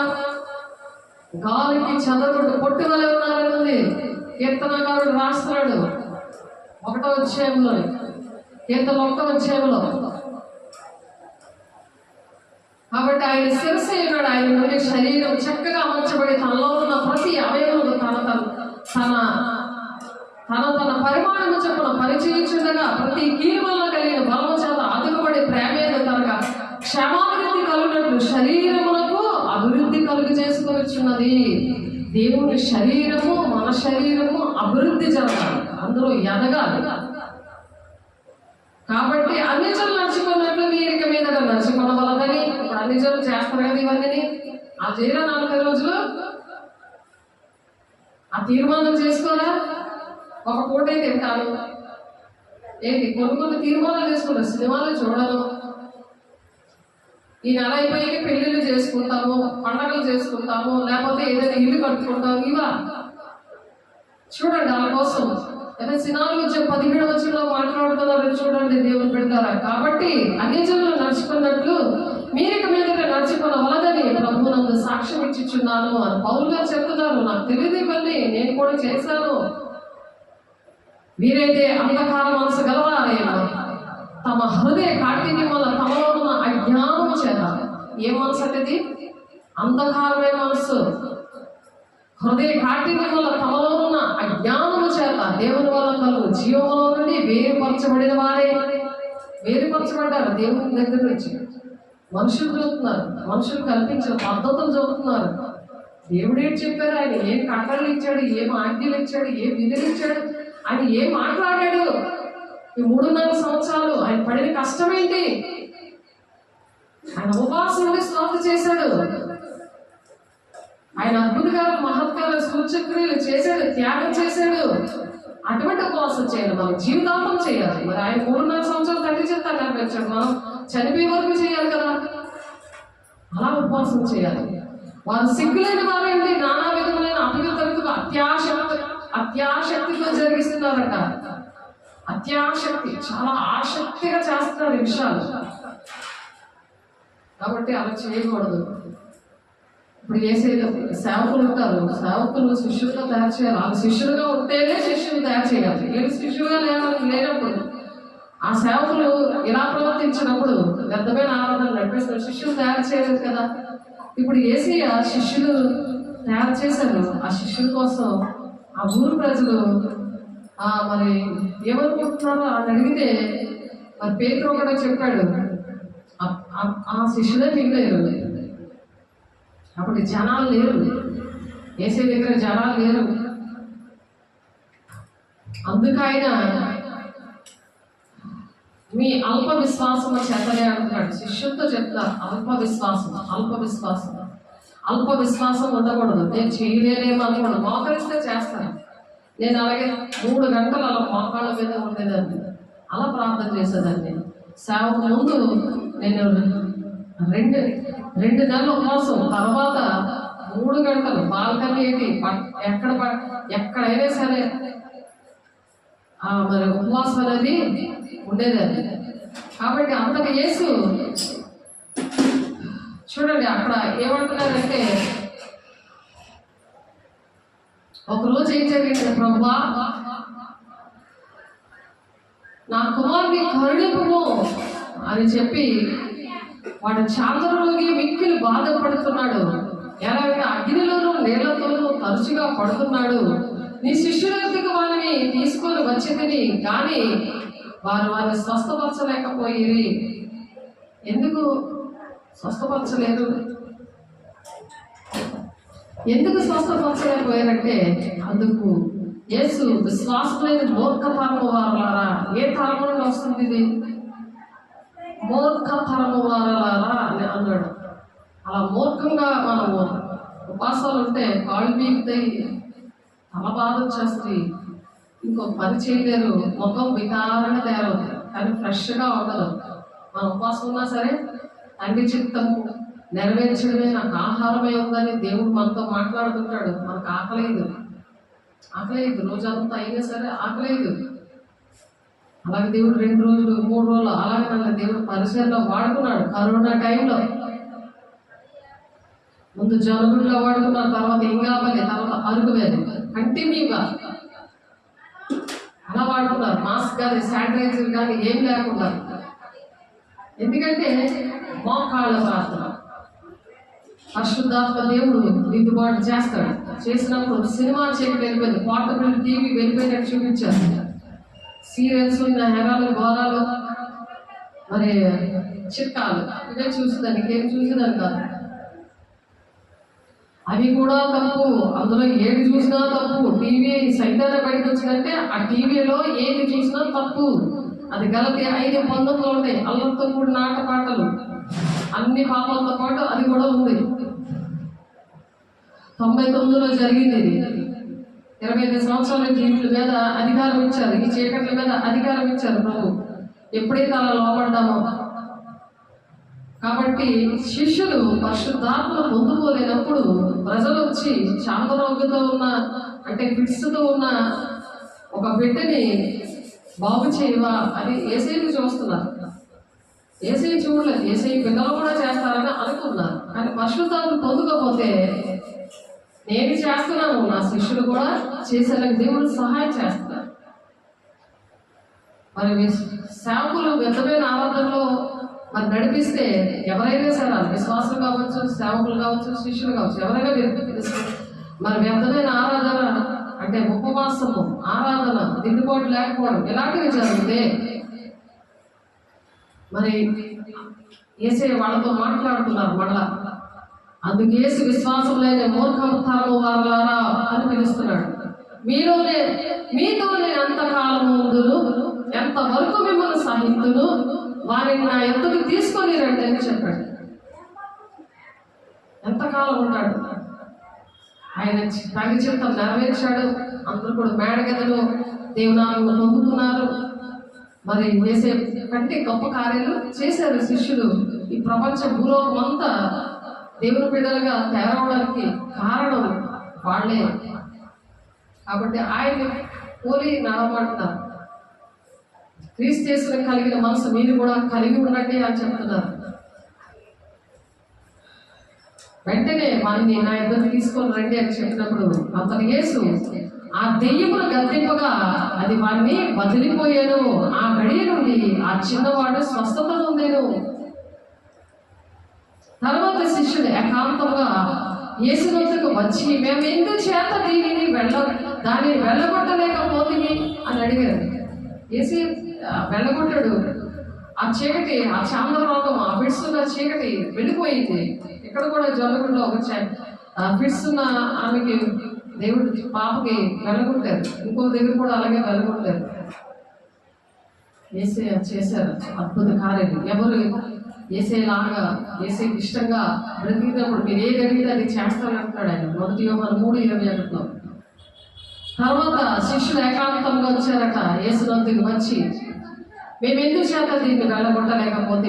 గాలికి చెదరగొట్టు పొట్టువలే ఉన్నారన్నది కీర్తనకారుడు రాస్తున్నాడు 1వ అధ్యాయంలో, కీర్తన 1వ అధ్యాయంలో. కాబట్టి ఆయన శిరస్సు అయినాడు. ఆయన నుండి శరీరం చక్కగా అమర్చబడి తనలో ఉన్న ప్రతి అవయవము తన పరిమాణము చొప్పున పరిచయించుండగా ప్రతి కీలు వల్ల కలిగిన బలము చేత అదుగుబడి ప్రేమేద తనగా క్షమాభివృద్ధి కలుగునట్లు శరీరములకు అభివృద్ధి కలుగు చేసుకొనిచున్నది. దేవుని శరీరము, మన శరీరము అభివృద్ధి జరగాలి, అందులో ఎదగాలి. కాబట్టి అన్ని జనులు నడుచుకున్నట్లు వీరిక మీద నడుచుకోవలదని. ఇప్పుడు అన్ని జనులు చేస్తారు కదా ఇవన్నీ. ఆ చేయరా 40 రోజులు ఆ తీర్మానం చేసుకోరా? ఒక పూట తింటాను ఏంటి, కొన్ని తీర్మానాలు చేసుకుంటారు. సినిమాలు చూడను, ఈ నెల అయిపోయి పెళ్లిళ్ళు చేసుకుంటాము, పండగలు చేసుకుంటాము, లేకపోతే ఏదైనా ఇల్లు కట్టుకుంటాము. ఇవా చూడండి, వాళ్ళ కోసం ఏదైనా సినిమాలు వచ్చే 17వ వచనంలో మాట్లాడుతున్నారు చూడండి దేవుని పెడతారా. కాబట్టి అన్ని జనులు నడుచుకున్నట్లు మీరిక మీద నడుచుకున్న వలదని ప్రభువునందు సాక్ష్యం ఇచ్చిచున్నాను అని పౌలు గారు చెప్తున్నారు. నాకు తెలియదు ఇవన్నీ, నేను కూడా చేశాను. వీరైతే అంధకార మనసు గలవారేమో తమ హృదయ కాఠిన్యం వల్ల తమలో ఉన్న అజ్ఞానము చేత. ఏ మనసు అనేది? అంధకారమైన మనస్సు. హృదయ కాఠిన్యం వల్ల తమలో ఉన్న అజ్ఞానము చేత దేవుని వల్ల కలుగు జీవములో నుండి వేరుపరచబడిన వారే. వేరుపరచబడ్డారు దేవుని దగ్గర నుంచి. మనుషులు చదువుతున్నారు, మనుషులు కల్పించిన పద్ధతులు చదువుతున్నారు. దేవుడు ఏంటి చెప్పారు? ఆయన ఏం కట్టడలు ఇచ్చాడు, ఏం ఆజ్ఞలు ఇచ్చాడు, ఏ విధులు ఇచ్చాడు, ఆయన ఏం మాట్లాడాడు? ఈ 3.5 సంవత్సరాలు ఆయన పడిన కష్టం ఏంటి? ఆయన ఉపవాసం నుండి స్తోత్రం చేశాడు, ఆయన అద్భుతకాలు మహత్కాలు సూచక్రియలు చేశాడు, త్యాగం చేశాడు. అటువంటి ఉపవాసం చేయాలి, మనం జీవితాంతం చేయాలి. మరి ఆయన 3.5 సంవత్సరాలు తండ్రి చెప్తా కనిపించాడు, మనం చనిపోయే వరకు చేయాలి కదా. అలా ఉపవాసం చేయాలి. వారు సిగ్గులేని వారేంటి, నానా విధములైన అపవిత్రతకు అత్యాశక్తితో జరిగిస్తున్నారట. అత్యాశక్తి, చాలా ఆసక్తిగా చేస్తున్నారు ఈ విషయాలు. కాబట్టి అలా చేయకూడదు. ఇప్పుడు సేవకులు ఉంటారు, సేవకులు శిష్యులుగా తయారు చేయాలి. వాళ్ళు శిష్యులుగా ఉంటేనే శిష్యులు తయారు చేయాలి. వీళ్ళు శిష్యులుగా లేనప్పుడు ఆ సేవకులు ఇలా ప్రవర్తించినప్పుడు వ్యర్థమైన ఆరాధన నడిపిస్తున్న శిష్యులు తయారు చేయలేదు కదా. ఇప్పుడు ఏసయ్య శిష్యులు తయారు చేశారు. ఆ శిష్యుల కోసం ఆ ఊరు ప్రజలు మరి ఏమనుకుంటున్నారో అని అడిగితే మరి పేతురు ఒకటే చెప్పాడు, ఆ శిష్యులే మిగిలేరు. అప్పుడు జనాలు లేరు, ఏసయ్య దగ్గర జనాలు లేరు. అందుకైనా మీ అల్ప విశ్వాసము చేతనే అంటున్నాడు. శిష్యులతో చెప్తారు అల్ప విశ్వాసం ఉండకూడదు. నేను చేయలేనేమో అనుకోండి, మోకరిస్తే చేస్తాను. నేను అలాగే 3 గంటలు అలా మోకాళ్ళ మీద ఉండేదాన్ని, అలా ప్రార్థన చేసేదాన్ని. సేవకు ముందు నేను 2 నెలల ఉపవాసం, తర్వాత 3 గంటలు బాల్కనీ ఏంటి ఎక్కడైనా సరే మరి ఉపవాసం అనేది ఉండేది అది. కాబట్టి అంతటి యేసు చూడండి అక్కడ ఏమంటున్నారంటే, ఒకరోజు ఏం జరిగింది, ప్రభువా నా కుమారుని కరుణింపుము అని చెప్పి వాడు చాంద్రలోకి మిక్కిలి బాధపడుతున్నాడు. ఎలాగ అగ్నిలోనూ నీళ్లతోనూ తరచుగా పడుతున్నాడు. నీ శిష్యులకు వారిని తీసుకొని వచ్చింది, కానీ వారిని స్వస్థపరచలేకపోయి. ఎందుకు స్వస్థపరచలేరు? ఎందుకు స్వస్థపరచలేకపోయారంటే, అందుకు యేసు విశ్వాసం లేని మూర్ఖ తరము వారలారా. ఏ తరము నుండి వస్తుంది ఇది? మూర్ఖ తరము వారలారా అని అన్నాడు. అలా మూర్ఖంగా మనము ఉపాసాలు ఉంటే కాళ్ళు బీగుతాయి, తల బాధ వచ్చేస్తుంది, ఇంకో పని చేయలేరు, ముఖం వికారంగా తయారవుతుంది, కానీ ఫ్రెష్గా ఉండదు. మన ఉపవాసం ఉన్నా సరే తండ్రి చిత్తము నెరవేర్చడమే నాకు ఆహారమే ఉందని దేవుడు మనతో మాట్లాడుతుంటాడు. మనకు ఆకలేదు, రోజంతా అయినా సరే ఆకలేదు. అలాగే దేవుడు 2 రోజులు 3 రోజులు అలాగే నన్ను దేవుడు పరిసరలో వాడుకున్నాడు. కరోనా టైంలో ముందు జలుబుల్లో వాడుకున్నారు, తర్వాత ఇంకా తర్వాత అరుగు వేది కంటిన్యూగా అలా వాడుకున్నారు. మాస్క్ కానీ శానిటైజర్ కానీ ఏం లేకుండా. ఎందుకంటే మోకాళ్ళ ప్రార్థన పరిశుద్ధాత్మ దేవుడు దిద్దుబాటు చేస్తాడు. చేసినప్పుడు సినిమా చీకటి వెళ్ళిపోయింది, పోర్టబుల్ టీవీ వెళ్ళిపోయినట్టు చూపించారు. సీరియల్స్ హెరాలు ఘోరాలు మరి చిట్కాలు ఇవే చూసేదాన్ని, ఇంకేం చూసేదాన్ని కాదు. అవి కూడా తప్పు, అందులో ఏది చూసినా తప్పు. టీవీ సైతాన్ని బయటకు వచ్చిందంటే ఆ టీవీలో ఏది చూసినా తప్పు. అది గలతీ 5:19 ఉంటాయి. అల్లరితో కూడిన ఆటపాటలు, అన్ని పాపాలతో పాటు అది కూడా ఉంది. 99లో జరిగింది ఇది. 25 సంవత్సరాల జీవితుల మీద అధికారం ఇచ్చారు, ఈ చీకట్ల మీద అధికారం ఇచ్చారు ప్రభు. ఎప్పుడైతే అలా లోపడ్డామో. కాబట్టి శిష్యులు పరిశుద్ధాత్మను పొందుకోలేనప్పుడు ప్రజలు వచ్చి చాంద్రోగ్యతో ఉన్న అంటే ఫిట్స్తో ఉన్న ఒక బిడ్డని బాగు చేయవా అని ఏసైని చూస్తున్నారు. ఏసై చూడలేదు, ఏసై పిల్లలు కూడా చేస్తారని అనుకున్నారు. కానీ పరిశుద్ధాత్మను పొందుకోకపోతే నేను చేస్తున్నాను, నా శిష్యులు కూడా చేసేందుకు దేవుడు సహాయం చేస్తున్నారు. మరి సేవకులు వ్యర్థమైన ఆరాధనలో మరి నడిపిస్తే ఎవరైనా సరే, విశ్వాసం కావచ్చు, సేవకులు కావచ్చు, శిష్యులు కావచ్చు, ఎవరైనా మరి వ్యర్థమైన ఆరాధన అంటే ఉపవాసము, ఆరాధన, దిద్దుబాటు లేకపోవడం ఇలాంటివి జరిగితే మరి ఏసే వాళ్ళతో మాట్లాడుతున్నారు మళ్ళా. అందుకు యేసు విశ్వాసం లేని మూర్ఖతరము వారలారా అని పిలుస్తున్నాడు. మీతో నేను ఎంతకాలం ముందును, ఎంతవరకు మిమ్మల్ని సహింతును, వారిని నా ఎత్తుకు తీసుకొని రండి అని చెప్పాడు. ఎంతకాలం ఉంటాడు ఆయన? తగి చిత్తం నెరవేర్చాడు. అందరూ కూడా మేడగదలు దేవునామమును పొందుతున్నారు. మరి చేసే కంటే గొప్ప కార్యాలు చేశారు శిష్యులు. ఈ ప్రపంచ భూలోకం అంతా దేవుని బిడ్డలుగా తయారవడానికి కారణం వాళ్ళే. కాబట్టి ఆయన పోలి నడవమంటున్నారు. క్రీస్తు కలిగిన మనసు మీరు కూడా కలిగి ఉండండి అని చెప్తున్నారు. వెంటనే వారిని నా ఎదురు తీసుకొని రండి అని చెప్పినప్పుడు అతను యేసు ఆ దెయ్యమును గద్దింపగా అది వారిని వదిలిపోయాను. ఆ గడియ నుండి ఆ చిన్నవాడు స్వస్థత పొందాను. తర్వాత శిష్యుడు ఏకాంతంగా యేసు వద్దకు వచ్చి, మేము ఎందుకు చేత దానిని వెళ్ళగొట్టలేకపోతుంది అని అడిగారు. యేసు వెళ్ళగొట్టాడు. ఆ చీకటి, ఆ చాంద్ర రోగం, ఆ ఫిట్స్ ఉన్న చీకటి వెళ్ళిపోయింది. ఇక్కడ కూడా జల్లగుండలో ఒక ఫిట్స్ ఉన్న ఆమెకి దేవుడు పాపకి వెళ్ళగొట్టారు. ఇంకో దగ్గర కూడా అలాగే వెళ్ళగొట్టారు. ఏసే చేశారు అద్భుత కార్యాలు. ఎవరు ఏసేలాగా ఏసేకి ఇష్టంగా బ్రతికినప్పుడు మీరు ఏది అడిగితే అది చేస్తానంటున్నాడు ఆయన. 1 యోహాను 3:21. తర్వాత శిష్యులు ఏకాంతంగా వచ్చారట. యేసునందుకు వచ్చి, మేము ఎందుకు చేత దీన్ని వెళ్ళగొట్టలేకపోతే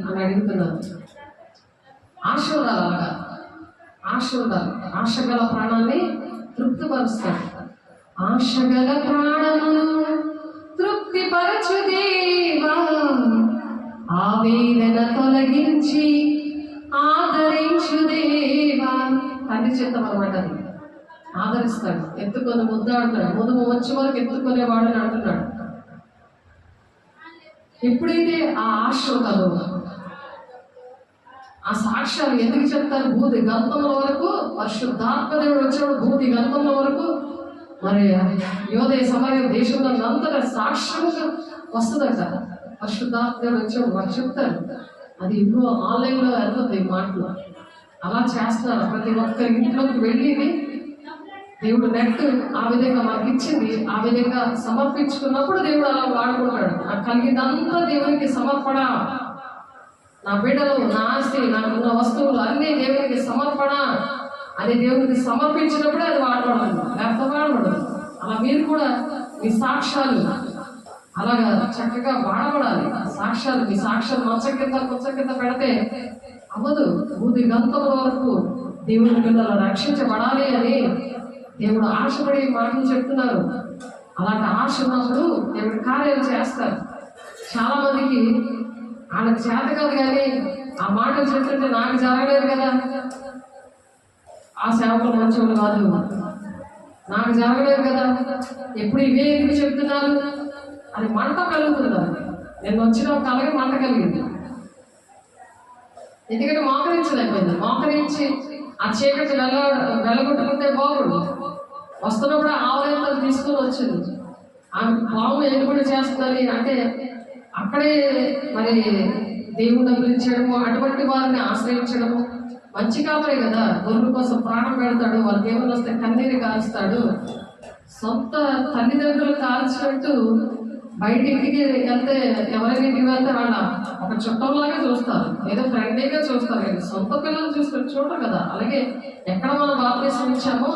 అని అడుగుతున్నారు. ఆశీర్వాదాలు అలాగా ఆశ ఉండాలి. ఆశ గల ప్రాణాన్ని తృప్తిపరుస్తాడు. ఆశ గల ప్రాణము తృప్తిపరచు దేవా, ఆవేదన తొలగించి ఆదరించు దేవా. తండ్రి చిత్తం అనమాట. ఆదరిస్తాడు, ఎత్తుకొని ముద్దాడుతాడు. ముదుము వచ్చే వరకు ఎత్తుకునేవాడు అని అంటున్నాడు. ఎప్పుడైతే ఆ ఆశ ఉంటుందో, ఆ సాక్ష్యాలు ఎందుకు చెప్తారు? భూతి గంతముల వరకు పరిశుద్ధాత్మదేవుడు వచ్చాడు. భూతి గంతముల వరకు మరి యోదయ సమయ దేశంలో అంతటా సాక్ష్యంగా వస్తుందట. పరిశుద్ధాత్మదేవుడు వచ్చాడు, వారు చెప్తారు. అది ఇప్పుడు ఆన్లైన్లో వెళ్తుంది మాటలు. అలా చేస్తున్నారు. ప్రతి ఒక్కరి ఇంట్లోకి వెళ్ళి దేవుడు నెట్ ఆ విధంగా మనకి ఇచ్చింది. ఆ విధంగా సమర్పించుకున్నప్పుడు దేవుడు అలా వాడుకుంటాడు. నాకు కలిగిందంతా దేవునికి సమర్పణ. నా బిడ్డలు, నా ఆస్తి, నాకున్న వస్తువులు అన్నీ దేవునికి సమర్పణ అని దేవునికి సమర్పించినప్పుడే అది వాడబడదు, లేకపోతే వాడబడదు. అలా మీరు కూడా మీ సాక్ష్యాలు అలాగా చక్కగా వాడబడాలి. సాక్ష్యాలు, మీ సాక్ష్యాలు మంచ కింద పెడితే అవ్వదు. బూది గంతముల వరకు దేవుని పిల్లలు రక్షించబడాలి అని దేవుడు ఆశపడి మాటలు చెప్తున్నారు. అలాంటి ఆశ ఉన్నప్పుడు దేవుడి కార్యాలు చేస్తారు. చాలా మందికి వాళ్ళకి చేత కాదు, కానీ ఆ మాటలు చెప్తుంటే నాకు జరగలేదు కదా, ఆ సేవకులు మంచోళ్ళు కాదు, నాకు జరగలేదు కదా, ఎప్పుడు ఇవే ఎందుకు చెప్తున్నారు అని మంట కలుగుతున్నారు. నేను వచ్చిన ఒక అలాగే మంట కలిగింది. ఎందుకంటే మోకరించలేకపోయింది. మోకరించి ఆ చీకటి వెళ్ళగొట్టుకుంటే బాగుండు. వస్తున్నప్పుడు ఆవలేతలు తీసుకొని వచ్చింది. ఆమె పాము ఎన్నుబడి చేస్తుంది అంటే అక్కడే మరి దేవుడు పిలిచడము, అటువంటి వారిని ఆశ్రయించడము. మంచి కాపరే కదా, గొర్రెల కోసం ప్రాణం పెడతాడు. వాళ్ళకి ఏమైనా వస్తే కన్నీరు కాల్స్తాడు. సొంత తల్లిదండ్రులు కాల్చినట్టు బయట ఇంటికి వెళ్తే, ఎవరైనా ఇంటికి వెళ్తే వాళ్ళ ఒక చుట్టంలాగా చూస్తారు, ఏదో ఫ్రెండ్లీగా చూస్తారు. కానీ సొంత పిల్లలు చూసుకొని చూడరు కదా. అలాగే ఎక్కడ మనం బాప్తిసం ఇచ్చామో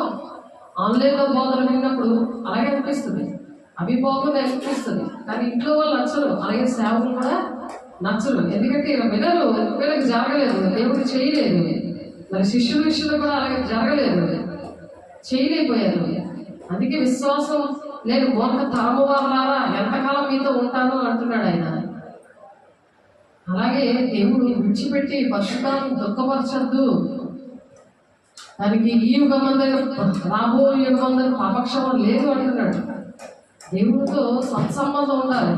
ఆన్లైన్లో బోధన విన్నప్పుడు అలాగే అనిపిస్తుంది, అవి బాగుంది అనిపిస్తుంది. కానీ ఇంట్లో వాళ్ళు నచ్చరు, అలాగే సేవలు కూడా నచ్చరు. ఎందుకంటే ఇలా వినరు, వీళ్ళకి జరగలేదు, దేవుడు చేయలేదు. మరి శిష్యుల విషయంలో కూడా అలాగే జరగలేదు, చేయలేకపోయారు. అందుకే విశ్వాసం నేను మూర్ఖ తరము వారులారా ఎంతకాలం మీతో ఉంటాను అంటున్నాడు ఆయన. అలాగే దేవుడు విడిచిపెట్టి పరిశుద్ధాన్ని దుఃఖపరచద్దు. దానికి ఈ యుగమందరూ రాబో యుగమందరూ పాపక్షమం లేదు అంటున్నాడు. దేవుడితో సత్సంబంధం ఉండాలి,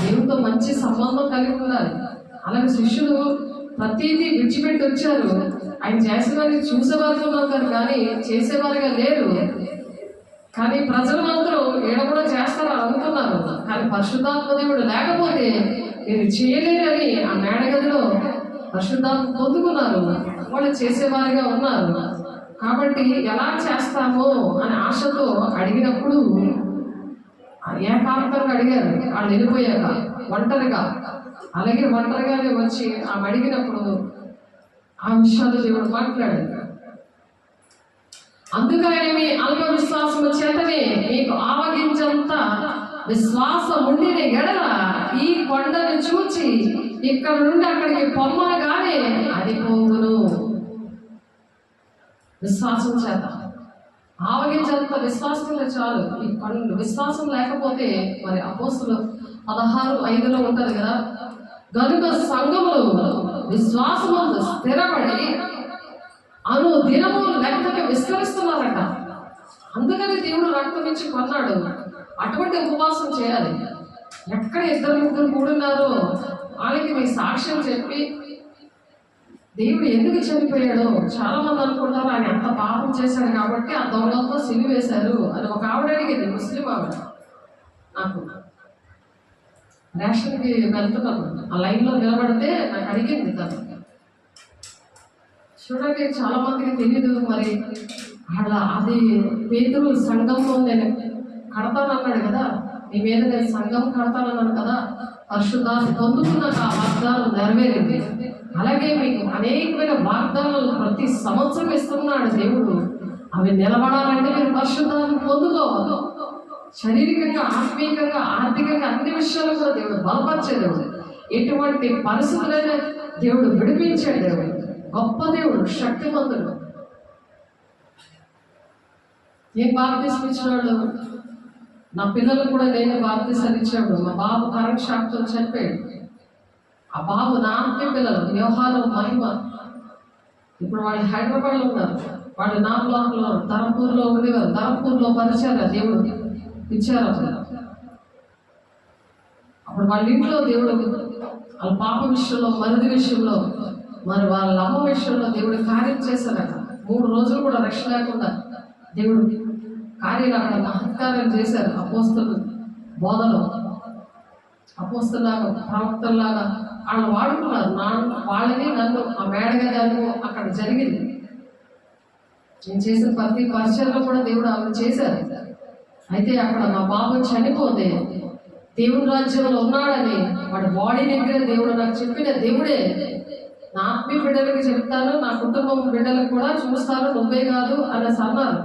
దేవుడితో మంచి సంబంధం కలిగి ఉండాలి. అలాగే శిష్యులు ప్రతిదీ విడిచిపెట్టి వచ్చారు. ఆయన చేసేవారిని చూసేవారుగా ఉన్నారు కానీ చేసేవారిగా లేరు. కానీ ప్రజలు మాత్రం ఈడ కూడా చేస్తారని అనుకున్నారు. కానీ పరిశుద్ధాత్మ దేవుడు లేకపోతే మీరు చేయలేరని ఆ మేడగదిలో పరిశుద్ధాత్మ పొందుకున్నారు. వాళ్ళు చేసేవారిగా ఉన్నారు. కాబట్టి ఎలా చేస్తామో అనే ఆశతో అడిగినప్పుడు ఏకాంతంగా అడిగారు. వాళ్ళు వెళ్ళిపోయాక ఒంటరిగా, అలాగే ఒంటరిగానే వచ్చి ఆమె అడిగినప్పుడు ఆ విషయాలు దేవుడు మాట్లాడారు. అందుకని మీ అల్ప విశ్వాసము చేతనే మీకు ఆవగించంత విశ్వాసం ఉండిన ఎడల ఈ కొండను చూచి ఇక్కడ నుండి అక్కడికి పొమ్మనగానే అది పోవును. విశ్వాసం చేత ఆవగించంత విశ్వాసం చాలు. ఈ కొండ విశ్వాసం లేకపోతే మరి అపోస్తులు 16:5 ఉంటది కదా, గనుక సంఘములు విశ్వాసమందు స్థిరపడి అను దినము లెక్కగా విస్తరిస్తున్నారట. అందుకని దేవుడు రక్తం ఇచ్చి కొన్నాడు. అటువంటి ఉపవాసం చేయాలి. ఎక్కడ 2-3 కూడున్నారో వాళ్ళకి మీ సాక్ష్యం చెప్పి దేవుడు ఎందుకు చనిపోయాడో. చాలా మంది అనుకుంటారు ఆయన ఎంత పాపం చేశాడు కాబట్టి ఆ దొంగలతో సిలువ వేశారు అని. ఒక ఆవిడ అడిగింది, ముస్లిం ఆవిడ, నాకు రేషన్కి వెళ్తున్నాను, ఆ లైన్లో నిలబడితే నాకు అడిగింది తను. చూడండి, చాలా మందికి తెలీదు. మరి అలా అది పేతురు సంఘంలో నేను కడతానన్నాడు కదా, నీ మీద నేను సంఘం కడతానన్నాను కదా, పరిశుద్ధాన్ని పొందుకున్నాక ఆ వాగ్దానం నెరవేరింది. అలాగే మీకు అనేకమైన వాగ్దానాలు ప్రతి సంవత్సరం ఇస్తున్నాడు దేవుడు. అవి నిలబడాలంటే మీరు పరిశుద్ధాన్ని పొందుకోవాలి. శారీరకంగా, ఆత్మీయంగా, ఆర్థికంగా అన్ని విషయాలు కూడా దేవుడు బలపరిచే దేవుడు. ఎటువంటి పరిస్థితులైనా దేవుడు విడిపించే దేవుడు. గొప్ప దేవుడు, శక్తిమంతుడు. నేను బాప్తిసం ఇచ్చిన వాళ్ళు, నా పిల్లలు కూడా నేను బాప్తిసాలు ఇచ్చాడు. మా బాబు కరెంట్ షాక్తో చనిపోయాడు. ఆ బాబు నా ఆత్మీయ పిల్లలు వ్యవహారం మహిమ. ఇప్పుడు వాళ్ళు హైదరాబాద్లో ఉన్నారు, వాళ్ళు నా బ్లాక్లో ధరంపూర్లో ఉండేవారు. ధరంపూర్లో పరిచారు, దేవుడు ఇచ్చారు. అప్పుడు వాళ్ళ ఇంట్లో దేవుడు వాళ్ళ పాప విషయంలో, మరిది విషయంలో, మరి వాళ్ళ అమ్మ విషయంలో దేవుడు కార్యం చేశారట. 3 రోజులు కూడా రక్షణ లేకుండా దేవుడు కార్యాలు అక్కడ మహత్కార్యం చేశారు. అపోస్తలు బోధలో అపోస్తలాగా, ప్రవక్తల్లాగా వాళ్ళు వాడుకున్నారు. వాళ్ళని నన్ను ఆ మేడగా గారు అక్కడ జరిగింది. నేను చేసిన ప్రతి పరిచయంలో కూడా దేవుడు ఆమె చేశారు. అయితే అక్కడ మా బాబు చనిపోతే దేవుడి రాజ్యంలో ఉన్నాడని వాడి బాడీ దగ్గర దేవుడు నాకు చెప్పిన దేవుడే నా ఆత్మీయ బిడ్డలకి చెప్తాను, నా కుటుంబం బిడ్డలకు కూడా చూస్తాను, నువ్వే కాదు అనేసి అన్నారు.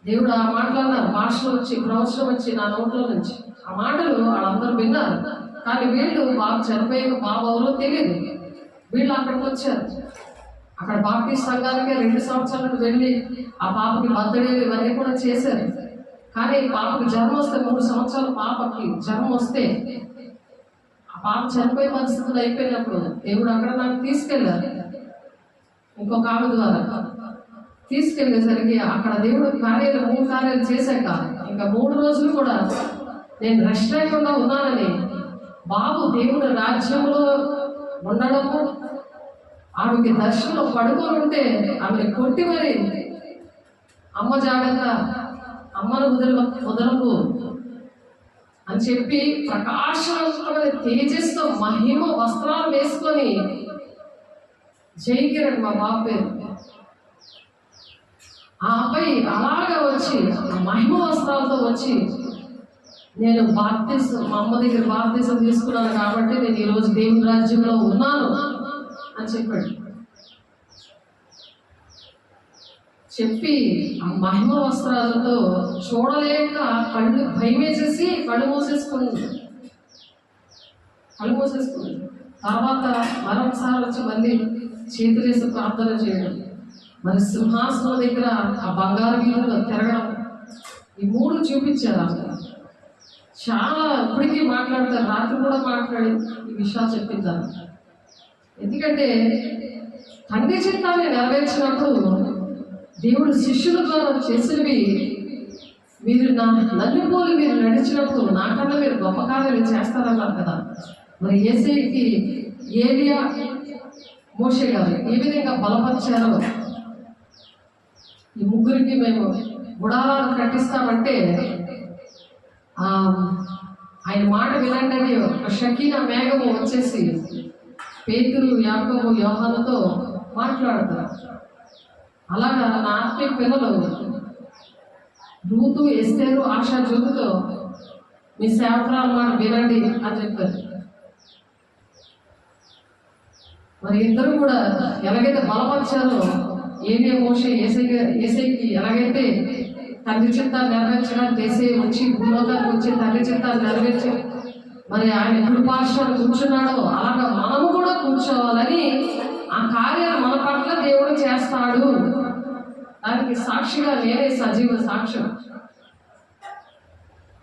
దేవుడు ఆ మాటలు అన్నారు. భాషలో వచ్చి, ప్రవచనం వచ్చి నా నోట్లో నుంచి ఆ మాటలు వాళ్ళందరూ విన్నారు. కానీ వీళ్ళు బాబు చనిపోయాక బాబు ఎవరో తెలియదు. వీళ్ళు అక్కడికి వచ్చారు. అక్కడ బాప్టిస్ట్ సంఘానికి 2 సంవత్సరాలకు వెళ్ళి ఆ పాపకి బర్త్డే ఇవన్నీ కూడా చేశారు. కానీ పాపకి జన్మ వస్తే 3 సంవత్సరాల పాపకి జన్మ వస్తే ఆ పాప చనిపోయే పరిస్థితులు అయిపోయినప్పుడు దేవుడు అక్కడ నాకు తీసుకెళ్ళారు. ఇంకొక ఆమె ద్వారా తీసుకెళ్ళేసరికి అక్కడ దేవుడు కార్యాలు 3 కార్యాలు చేశాక ఇంకా 3 రోజులు కూడా నేను రెస్ట్ లేకుండా ఉన్నానని, బాబు దేవుడు రాజ్యంలో ఉండడము, ఆమెకి దర్శనం పడుకొని ఉంటే ఆమెను కొట్టి మరి అమ్మ జాగ్రత్త, అమ్మను వదలకు అని చెప్పి ప్రకాశవంతమైన తేజస్తో మహిమ వస్త్రాలు వేసుకొని జైకిరణ్ మా బాబు పేరు. ఆ అబ్బాయి అలాగా వచ్చి మహిమ వస్త్రాలతో వచ్చి, నేను బాప్తిసం, మా అమ్మ దగ్గర బాప్తిసం తీసుకున్నాను కాబట్టి నేను ఈరోజు దేవుని రాజ్యంలో ఉన్నాను అని చెప్పాడు. చెప్పి ఆ మహిమ వస్త్రాలతో చూడలేక కళ్ళు భయం వేసేసి కళ్ళు మూసేసుకుంది. తర్వాత మరొకసారి వచ్చి మళ్ళీ చేతులేసి ప్రార్థన చేయడం, మరి సింహాసనం దగ్గర ఆ బంగారు వీధులు తిరగడం, ఈ 3 చూపించారు. చాలా ఇప్పటికీ మాట్లాడతారు. రాత్రి కూడా మాట్లాడి ఈ విషయాలు చెప్పించారు. ఎందుకంటే తండ్రి చిత్తాన్ని నెరవేర్చినప్పుడు దేవుడు శిష్యుల ద్వారా చేసినవి, మీరు నన్ను పోలి మీరు నడిచినప్పుడు నాకన్నా మీరు గొప్ప కార్యాలు చేస్తారన్నారు కదా. మరి యేసేకి ఏలియా, మోషే గారు ఏ విధంగా బలపరిచారో, ఈ 3కి మేము గుడారాలు కట్టిస్తామంటే ఆయన మాట వినండి అని ఒక షకీనా మేఘము వచ్చేసి పేతురు, యాకోబు, యోహానుతో మాట్లాడతారు. అలాగా నా ఆత్మీయ పిల్లలు రూతు, ఎస్తేరు, ఆశా, జ్యోతితో మీ సేవకురాల మాట వినండి అని చెప్పారు. మరి ఇద్దరు కూడా ఎలాగైతే బలపరిచారో, ఏలియా, మోషే యేసయ్యకి ఎలాగైతే తండ్రి చిత్తాన్ని నెరవేర్చడానికి యేసయ్య వచ్చి భూలోకానికి వచ్చి తండ్రి చిత్తాన్ని నెరవేర్చి మరి ఆయన కుడిపార్శ్వాన్ని కూర్చున్నాడో అలాగా మనము కూడా కూర్చోవాలని ఆ కార్యాలు మన పట్ల దేవుడు చేస్తాడు. దానికి సాక్షిగా నేనే సజీవ సాక్ష్యం.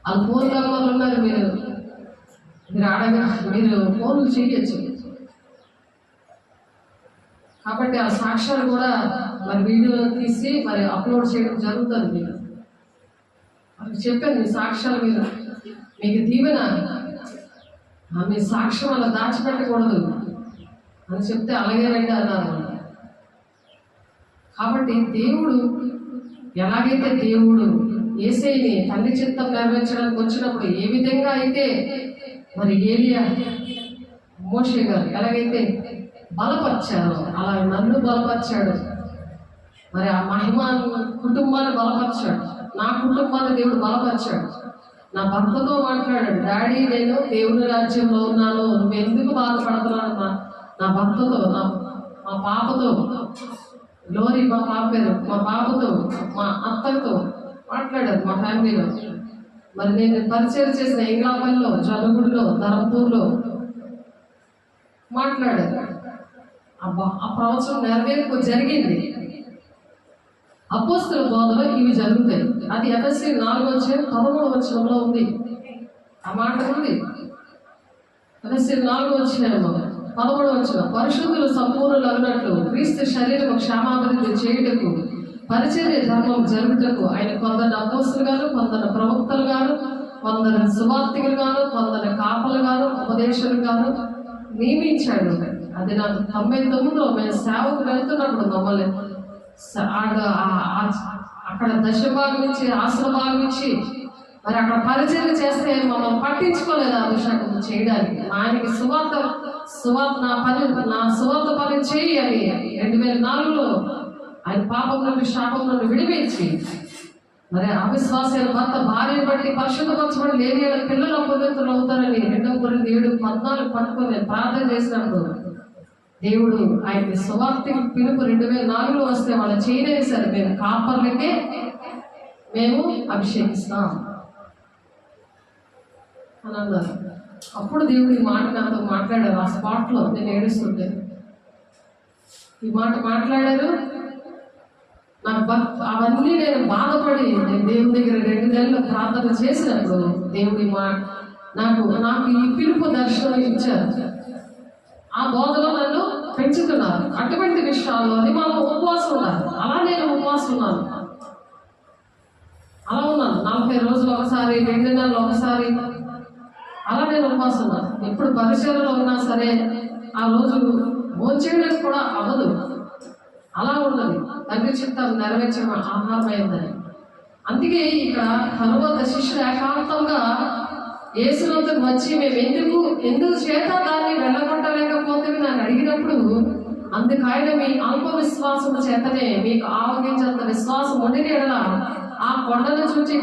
వాళ్ళు ఫోన్ వాళ్ళు ఉన్నారు, మీరు ఫోన్లు చేయొచ్చు. కాబట్టి ఆ సాక్ష్యాలు కూడా మరి వీడియో తీసి మరి అప్లోడ్ చేయడం జరుగుతుంది. మీరు చెప్పాను, మీ సాక్ష్యాలు మీకు దీవెన, మీ సాక్ష్యం అలా దాచిపెట్టకూడదు అని చెప్తే అలాగే రండి అన్నారు. కాబట్టి దేవుడు ఎలాగైతే దేవుడు యేసయ్యని తండ్రి చిత్తం నెరవేర్చడానికి వచ్చినప్పుడు ఏ విధంగా అయితే మరి ఏలియా, మోషే గారు ఎలాగైతే బలపరిచారో అలా నన్ను బలపరిచాడు. మరి ఆ మహిమ కుటుంబాన్ని బలపరిచాడు, నా కుటుంబాన్ని దేవుడు బలపరిచాడు. నా భర్తతో మాట్లాడాడు, డాడీ నేను దేవుని రాజ్యంలో ఉన్నాను, నువ్వు ఎందుకు బాధపడుతున్నాను, నా భర్తతో, మా పాపతో, లోరీ మా పాప పేరు, మా పాపతో, మా అత్తతో మాట్లాడారు, మా ఫ్యామిలీలో. మరి నేను పరిచయం చేసిన ఇంగ్లాపల్లిలో, జనుగుడిలో, ధరంపూర్లో మాట్లాడారు. అబ్బా, ఆ ప్రవచనం నెరవేర్పు జరిగింది. అపోస్తల బోధలో ఇవి జరుగుతాయి. అది ఎఫెసీ 4:13 ఉంది. ఆ మాట ఉంది. ఎఫెసీ 4:13 పరిశుద్ధులు సంపూర్ణులగునట్లు క్రీస్తు శరీరము క్షేమాభివృద్ధి చేయుటకు పరిచర్య ధర్మం జరుగుటకు ఆయన కొందరు అపోస్తలు గాను, కొందరు ప్రవక్తలు గాను, కొందరు సువార్తికులు గాను, కొందరు కాపలు గాను, ఉపదేశులు గాను నియమించాడు. అది నాకు 99లో మేము సేవకు వెళ్తున్నప్పుడు మమ్మల్ని అక్కడ దశభాగం ఇచ్చి ఆశ్రభాగం ఇచ్చి మరి అక్కడ పరిచయం చేస్తే మమ్మల్ని పట్టించుకోలేదు అభిషేకం చేయడానికి. ఆయనకి సువార్త నా సువార్త పని చేయి అని 2004లో ఆయన పాపం నుండి శాపం నుండి విడిపించి మరి అవిశ్వాసాల భర్త భార్య బట్టి పరిశుద్ధపరచబడి లేని పిల్లలు అపవిత్రులు అవుతారని 2 కొరింథీ 7:14 పట్టుకొని నేను ప్రార్థన చేసినప్పుడు దేవుడు ఆయనకి సువార్తికి పిలుపు 2004లో వస్తే వాళ్ళు చేయలేదు సరే మేము కాపర్లకే మేము అభిషేకిస్తాం అని అన్నారు. అప్పుడు దేవుడు ఈ మాట నాతో మాట్లాడారు. ఆ స్పాట్లో నేను ఏడుస్తుంటే ఈ మాట మాట్లాడారు. నాకు అవన్నీ నేను బాధపడి నేను దేవుని దగ్గర 2 నెలలు ప్రార్థన చేసినప్పుడు దేవుడి నాకు ఈ పిలుపు దర్శనం ఇచ్చారు. ఆ బోధలో నన్ను పెంచుతున్నారు. అటువంటి విషయాల్లో మనం ఉపవాసం ఉన్నారు. అలా నేను ఉపవాసం ఉన్నాను. అలా ఉన్నాను 40 రోజులు ఒకసారి, 2 నెలలు ఒకసారి, అలా నేను ఉపవాసం ఉన్నాను. ఎప్పుడు పరిచర్యలో ఉన్నా సరే ఆ రోజు భోంచేయడానికి కూడా అవ్వదు. అలా ఉన్నది. తండ్రి చిత్తం నెరవేర్చే ఆహారమైందని. అందుకే ఇక్కడ తరువాత శిష్యులు ఏకాంతంగా యేసులోకి వచ్చి మేము ఎందుకు చేత దాన్ని వెళ్ళగొట్టలేకపోతే నన్ను అడిగినప్పుడు అందుకైన మీ అల్ప విశ్వాసం చేతనే మీకు ఆవగించేంత విశ్వాసం ఉండి ఆ కొండను చూసి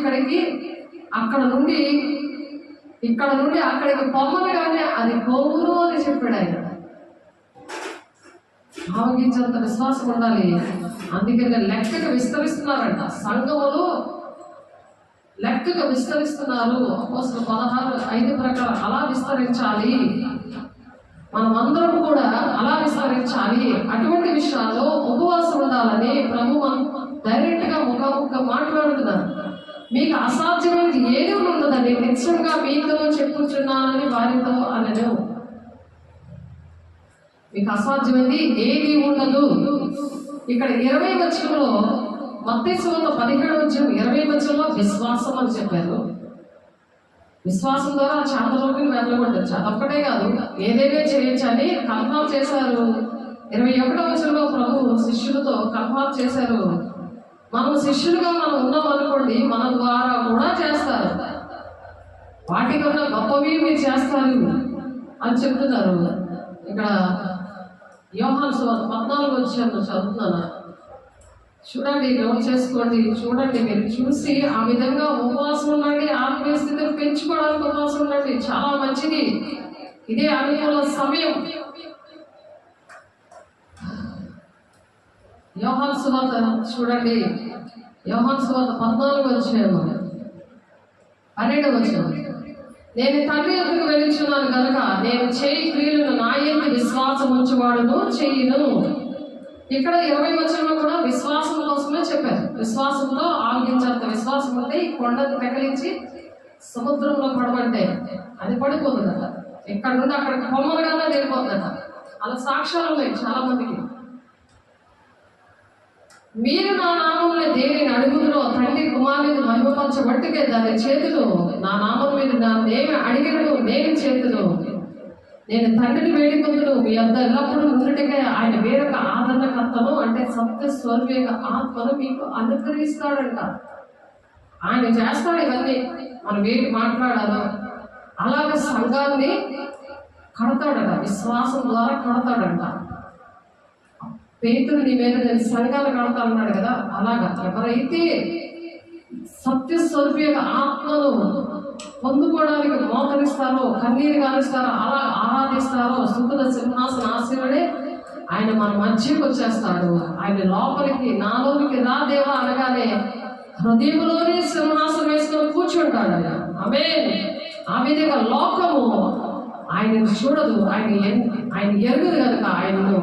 ఇక్కడ నుండి అక్కడికి పొమ్మగానే అది పోవును అని చెప్పాడు ఆయన. ఆవగించేంత విశ్వాసం ఉండాలి. అందుకని లెక్కగా విస్తరిస్తున్నారంట. సంఘములు లెక్కగా విస్తరిస్తున్నారు. అపోస్తలుల 16:5 ప్రకారం అలా విస్తరించాలి. మనమందరం కూడా అలా విస్తరించాలి. అటువంటి విషయాల్లో ఉపవాసం ఉండాలని ప్రభు డైరెక్ట్ గా ముఖాముఖిగా మాట్లాడుతున్నారు. మీకు అసాధ్యమైనది ఏది ఉండదని నిశ్చయంగా మీతో చెప్పుచున్నానని వారితో అనను. మీకు అసాధ్యమైనది ఏది ఉండదు. ఇక్కడ 20 వచనంలో మత్తయి సువార్త 17:20 వచనంలో విశ్వాసం అని చెప్పారు. విశ్వాసం ద్వారా చాంద్రలోకి వెళ్ళగొట్టచ్చు. అదొక్కటే కాదు, ఏదేదో చేయొచ్చని కన్ఫర్మ్ చేశారు. 21వ వచనంలో ప్రభు శిష్యులతో కన్ఫర్మ్ చేశారు. మనం శిష్యులుగా మనం ఉన్నాం అనుకోండి, మన ద్వారా కూడా చేస్తారు, వాటికన్నా గొప్పవి మీరు చేస్తారు అని చెప్తున్నారు. ఇక్కడ యోహాను సువార్త 14 చదువుతున్నాను. చూడండి, నోట్ చేసుకోండి. చూడండి, మీరు చూసి ఆ విధంగా ఉపవాసం ఉండండి. ఆత్మీయ స్థితిని పెంచుకోవడానికి ఉపవాసం ఉండండి. చాలా మంచిది. ఇదే అనుకూల సమయం. యోహాను సువార్త చూడండి. యోహాను సువార్త 14:12 నేను తండ్రి యొద్దకు వెలుచున్నాను కనుక నేను చేయి క్రియలను నా యందు విశ్వాసం ఉంచువాడును చెయ్యను. ఇక్కడ 20 వచనంలో కూడా విశ్వాసం కోసమే చెప్పారు. విశ్వాసంలో ఆగించేంత విశ్వాసం ఉంటే ఈ కొండను పెకలించి సముద్రంలో పడమంటే అది పడిపోతుందట. ఇక్కడ నుండి అక్కడికి పొమ్మలుగానే వెళ్ళిపోతుందట. అలా సాక్ష్యాలు ఉన్నాయి చాలా మందికి. మీరు నా నామంలో దేనిని అడుగుదురో తండ్రి కుమారుని మహిమపరచబట్టుకే దాని చేతులు నా నామం మీద ఏమి అడిగినను నేను చేతులు నేను తండ్రిని వేడుకొందును మీ వద్ద ఎల్లప్పుడూ ఉన్నట్టుగా ఆయన వేరొక ఆదరణకర్తను అంటే సత్య స్వరూప ఆత్మను మీకు అనుగ్రహిస్తాడంట. ఆయన చేస్తాడు ఇవన్నీ. మనం ఏంటి మాట్లాడాలో అలాగే సంఘాన్ని కడతాడట. విశ్వాసం ద్వారా కడతాడంట. పేతురు నీ మీద నేను సంఘాలు కడతానన్నాడు కదా, అలాగా ఎవరైతే సత్య స్వరూప ఆత్మను పొందుకోవడానికి మోకరిస్తారో, కన్నీరు కాలుస్తారో, అలా ఆరాధిస్తారో సుఖద సింహాసన ఆశీనుడే ఆయన మన మధ్యకి వచ్చేస్తాడు. ఆయన లోపలికి నాలోనికి రా దేవా అనగానే హృదయంలోనే సింహాసనం వేసుకొని కూర్చుంటాడు ఆయన. ఆమేన్. ఆ విధంగా లోకము ఆయనను చూడదు, ఆయన ఎరుగుదు కనుక ఆయనను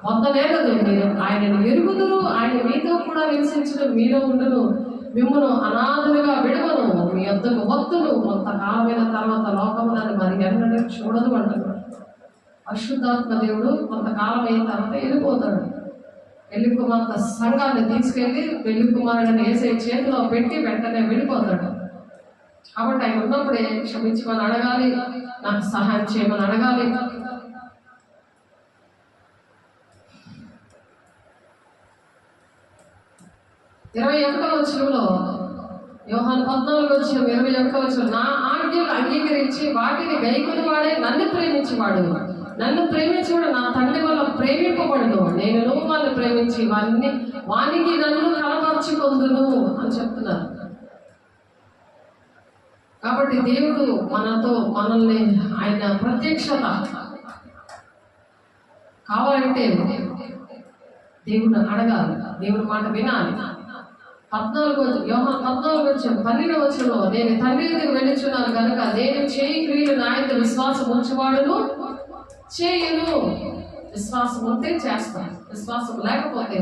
పొందలేరదు. మీరు ఆయనను ఎరుగుదురు, ఆయన మీతో కూడా నివసించడం మీలో ఉండును, మిమ్మల్ని అనాథలుగా విడవను, మీ యొద్దకు వత్తును, కొంతకాలమైన తర్వాత లోకములను మరి ఎన్నడూ చూడదు అంటున్నాడు. పరిశుద్ధాత్మ దేవుడు కొంతకాలం అయిన తర్వాత వెళ్ళిపోతాడు. పెళ్లి కుమార్తె సంఘాన్ని తీసుకెళ్లి పెళ్లి కుమారుడిని వేసే చేతిలో పెట్టి వెంటనే వెళ్ళిపోతాడు. కాబట్టి ఆయన ఉన్నప్పుడే క్షమించమని అడగాలి, నాకు సహాయం చేయమని అడగాలి. ఇరవై 21వ వచనంలో, యోహాను 14వ వచనం 21వ వచనం, నా ఆజ్ఞలు అంగీకరించి వాటిని గైకొని వాడే నన్ను ప్రేమించేవాడు, నన్ను ప్రేమించేవాడు నా తండ్రి వల్ల ప్రేమింపబడును, నేను వాళ్ళని ప్రేమించి వానికి నన్ను కనపరుచుకొందును అని చెప్తున్నారు. కాబట్టి దేవుడు మనల్ని ఆయన ప్రత్యక్షత కావాలంటే దేవుడు అడగాలి, దేవుడి మాట వినాలి. 14వ వచనం 12వ వచనంలో, నేను తండ్రి దగ్గరికి వెళ్ళుచున్నాను కనుక నేను చేయి క్రియలు నా యందు విశ్వాసం ఉంచువాడును చేయను. విశ్వాసం ఉంటే చేస్తాను, విశ్వాసం లేకపోతే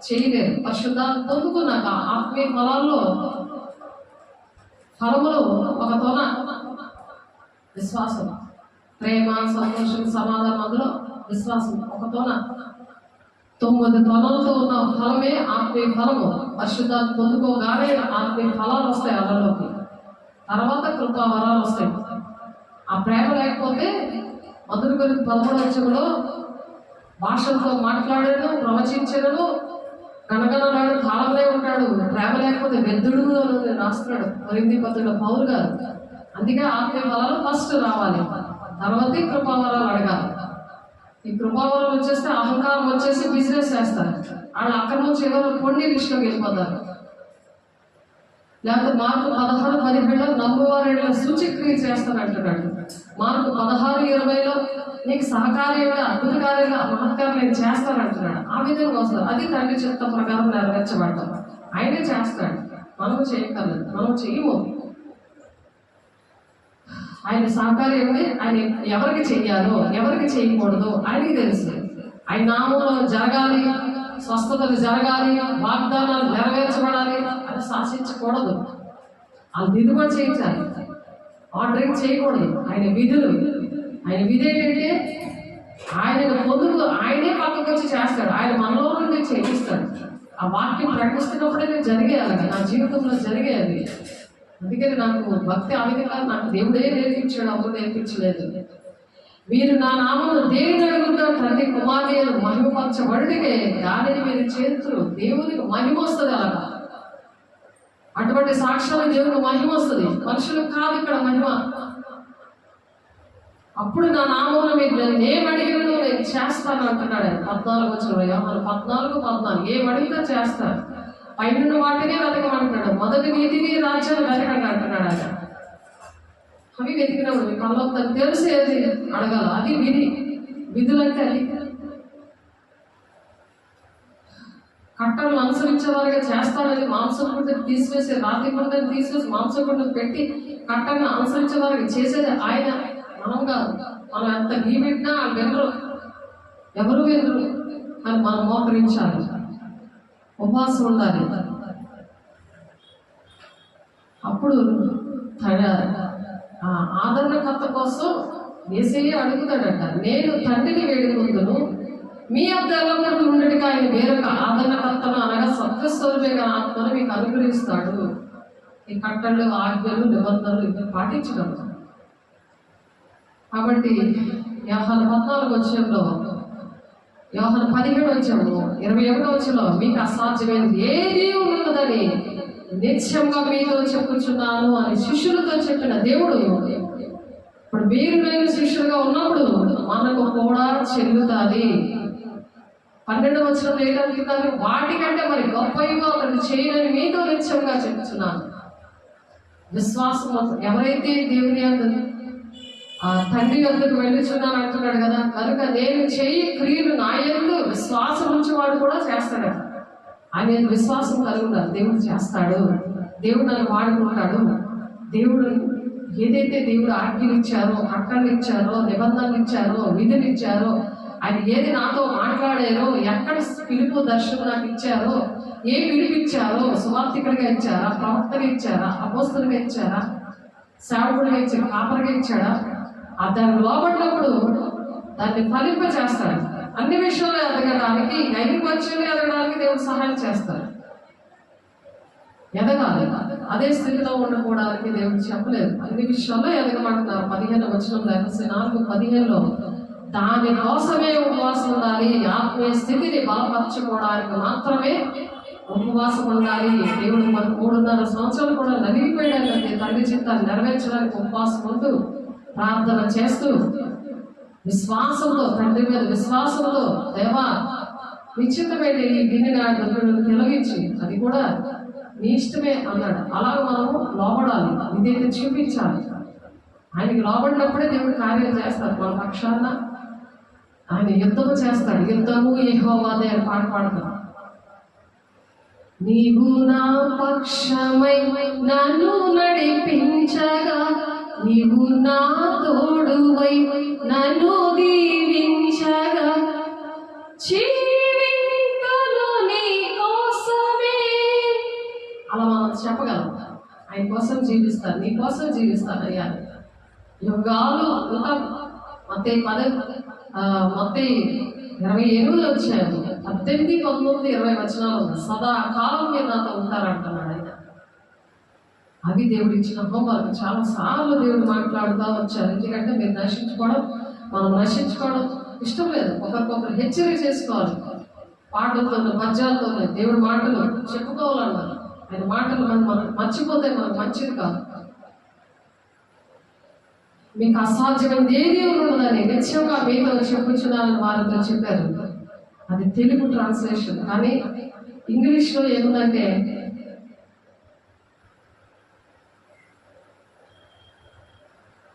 చేయలేరు. పరిశుద్ధాత్మ పొందుకున్నాక ఆత్మీయ ఫలాల్లో ఫలములు ఒక తొన విశ్వాసం, ప్రేమ, సంతోషం, సమాధానం, అందులో విశ్వాసం ఒక తొన. 9 తొనలతో ఉన్న ఫలమే ఆత్మీయ ఫలము. పరిశుద్ధాత్మ పొందుకోగానే ఆత్మీయ ఫలాలు వస్తాయి అలలోకి, తర్వాత కృపా వరాలు వస్తాయి. ఆ ప్రేమ లేకపోతే 1 వచనంలో భాషలతో మాట్లాడాను, ప్రవచించను, గణగణనాడు, తాళంలో ఉంటాడు. ప్రేమ లేకపోతే వెద్దుడు రాస్తున్నాడు కొరింథీ పత్రికలో పౌలు గారు. అందుకే ఆత్మీయ ఫలాలు ఫస్ట్ రావాలి, తర్వాత కృపావరాలు అడగాలి. ఈ కృపావరం వచ్చేస్తే అహంకారం వచ్చేసి బిజినెస్ చేస్తారు. వాళ్ళు అక్కడి నుంచి ఎవరు పొండి లిస్టులోకి వెళ్ళిపోతారు. లేకపోతే మార్కు 16:17 నమ్మువారేళ్ళ సూచక్రియ చేస్తానంటున్నాడు. మార్కు 16:20 నీకు సహకార్యంగా, అద్భుత కార్యంగా, మహత్కారం నేను చేస్తానంటున్నాడు. ఆ విధంగా వస్తారు. అది తండ్రి చిత్త ప్రకారం నెరవేర్చబడ్డాం. ఆయనే చేస్తాడు, మనం చేయగలదు, మనం చెయ్యము. ఆయన సహకార్యమే. ఆయన ఎవరికి చెయ్యాలో ఎవరికి చేయకూడదు ఆయనకి తెలుసు. ఆయన నామంలో జరగాలి, స్వస్థతలు జరగాలి, వాగ్దానాలు నెరవేర్చబడాలి అని శాసించకూడదు. వాళ్ళు దిద్దుబాటు చేయించాలి, ఆర్డరింగ్ చేయకూడదు. ఆయన విధులు, ఆయన విధి ఏంటంటే ఆయన పొందుకు ఆయనే పక్కకు వచ్చి చేస్తాడు. ఆయన మనలో నుండి చేయిస్తాడు. ఆ వాక్యం ప్రకటిస్తున్నప్పుడే జరిగేయాలి, నా జీవితంలో జరిగేది. అందుకని నాకు భక్తి ఆ విధంగా నాకు దేవుడే నేర్పించాడు, అప్పుడు నేర్పించలేదు. మీరు నా నామమును దేనిని అడుగుతారు తండ్రి కుమారులు మహిమపరచబడుటకే దానిని మీరు చేతులు. దేవునికి మహిమ వస్తుంది. అలాగా అటువంటి సాక్ష్యాలు దేవునికి మహిమ వస్తుంది, మనుషులకు కాదు ఇక్కడ మహిమ. అప్పుడు నా నామమును మీరు నేను ఏమడిగినను నేను చేస్తాను అంటున్నాడు. 14వ వచనం యోహాను 14:14 ఏమడిగితే చేస్తాను. పైన వాటినే వెతకమంటున్నాడు. మొదటి నీతిని రాజ్యాన్ని వెతకండి అంటున్నాడు ఆయన. అవి వెతికినప్పుడు మీ కళ్ళ తెలిసేది అడగాల. అది విధులంటే అది. కట్టలను అనుసరించే వారిగా చేస్తానని మాంసం గుండెని తీసివేసి, రాతి గుండెని తీసివేసి మాంసం గుండెని పెట్టి కట్టలను అనుసరించే వారికి చేసేది ఆయన, మనం కాదు. మనం ఎంత గీ పెట్టినా వినరు, ఎవరు వినరు. అని మనం మోకరించాలి, ఉపవాసం ఉండాలి. అప్పుడు ఆదరణకర్త కోసం యేసయ్య అడుగుతాడట, నేను తండ్రిని వేడుకుందును మీ అద్దెల్లప్పుడు ఉండటిగా ఆయన వేరొక ఆదరణకర్తను అనగా సత్యస్వరూపేగా ఆత్మను మీకు అనుగ్రహిస్తాడు. ఈ కట్టళ్ళు, ఆజ్ఞలు, నిబంధనలు ఇవి పాటించడం. కాబట్టి యోహాను 14వ వచనంలో, యోహాను 17వ వచనంలో, 21వ వచనంలో మీకు అసాధ్యమైనది ఏదీ ఉన్నదని నిత్యంగా మీతో చెప్పుచున్నాను అని శిష్యులతో చెప్పిన దేవుడు ఇప్పుడు మీరు నేను శిష్యులుగా ఉన్నప్పుడు మనకు కూడా చెల్లుతుంది. 12వ వచనంలో ఏంటంటున్నారు, వాటికంటే మరి గొప్పగా అతను చేయనని మీతో నిత్యంగా చెప్తున్నాను. విశ్వాసం ఎవరైతే దేవుని తండ్రి వద్దకు వెళ్ళుచున్నాను అంటున్నాడు కదా, కనుక నేను చేయి క్రియలు నా యందు విశ్వాసం ఉంచేవాడు కూడా చేస్తాడు. ఆయన విశ్వాసం కలిగి ఉండాలి. దేవుడు చేస్తాడు, దేవుడు నన్ను వాడుకుంటాడు. దేవుడు ఏదైతే దేవుడు ఆజ్ఞలు ఇచ్చారో, కట్టలు ఇచ్చారో, నిబంధనలు ఇచ్చారో, విధులు ఇచ్చారో, ఆయన ఏది నాతో మాట్లాడారో, ఎక్కడ పిలుపు దర్శనం నాకు ఇచ్చారో, ఏ పిలిపిచ్చారో, సువార్థికుడిగా ఇచ్చారా, ప్రవక్తగా ఇచ్చారా, అపోస్తలుగా ఇచ్చారా, సేవకుడిగా ఇచ్చారా, కాపరిగా ఇచ్చాడా, దాన్ని లోబడినప్పుడు దాన్ని ఫలింప చేస్తాడు. అన్ని విషయాల్లో ఎదగడానికి, ఐక్యవచనంలో ఎదగడానికి దేవుడు సహాయం చేస్తాడు. ఎదగాలి, అదే స్థితిలో ఉండకూడడానికి దేవుడు చెప్పలేదు. అన్ని విషయాల్లో ఎదగమంటున్నారు. 15వ వచనంలో, Efesiయు 4:15లో దానికోసమే ఉపవాసం ఉండాలి, ఆత్మీయ స్థితిని బలపరచుకోవడానికి మాత్రమే ఉపవాసం ఉండాలి. దేవుడు మనకు 3.5 సంవత్సరాలు కూడా నలిగిపోయాడంటే తండ్రి చిత్తాన్ని నెరవేర్చడానికి ఉపవాసం ఉంటూ ప్రార్థన చేస్తూ విశ్వాసంతో, తండ్రి మీద విశ్వాసంతో, దేవా నిశ్చితమైన ఈ గిన్నె నా దగ్గర తొలగించి అది కూడా నీ ఇష్టమే అన్నాడు. అలాగే మనము లోబడాలి, ఇదైతే చూపించాలి. ఆయనకి లోబడినప్పుడే దేవుడు కార్యం చేస్తాడు. మన పక్షాన ఆయన యుద్ధము చేస్తాడు. యుద్ధము యెహోవాదే అని పాట పాడతాడు. నీవు నా పక్షమై నన్ను నడిపించగా, నీవు నా తోడువై నన్ను దీవించగా, జీవింతును నీ కోసమే. అలా మనం చెప్పగలం. ఆయన కోసం జీవిస్తాను, నీ కోసం జీవిస్తాను అయ్యా. యుగాలు ఇంకా మత్తయి 28 వచ్చారు. 18, 19, 20 వచనాలు సదాకాలం మీరు నాతో ఉంటారంటున్నాడు ఆయన. అది దేవుడు ఇచ్చిన హోంవర్క్. చాలా సార్లు దేవుడు మాట్లాడుతూ వచ్చారు. ఎందుకంటే మీరు నశించుకోవడం, మనం నశించుకోవడం ఇష్టం లేదు. ఒకరికొకరు హెచ్చరిక చేసుకోవాలి. పాటలతోనే, పద్యాలతోనే దేవుడి మాటలు చెప్పుకోవాలన్నారు. ఆయన మాటలు మనం మర్చిపోతే మనకు మంచిది కాదు. మీకు అసాధ్యమైనది ఏది ఉండదని నిత్యంగా మీతో చెప్పుచున్నారని వారితో చెప్పారు. అది తెలుగు ట్రాన్స్లేషన్. కానీ ఇంగ్లీష్లో ఏముందంటే,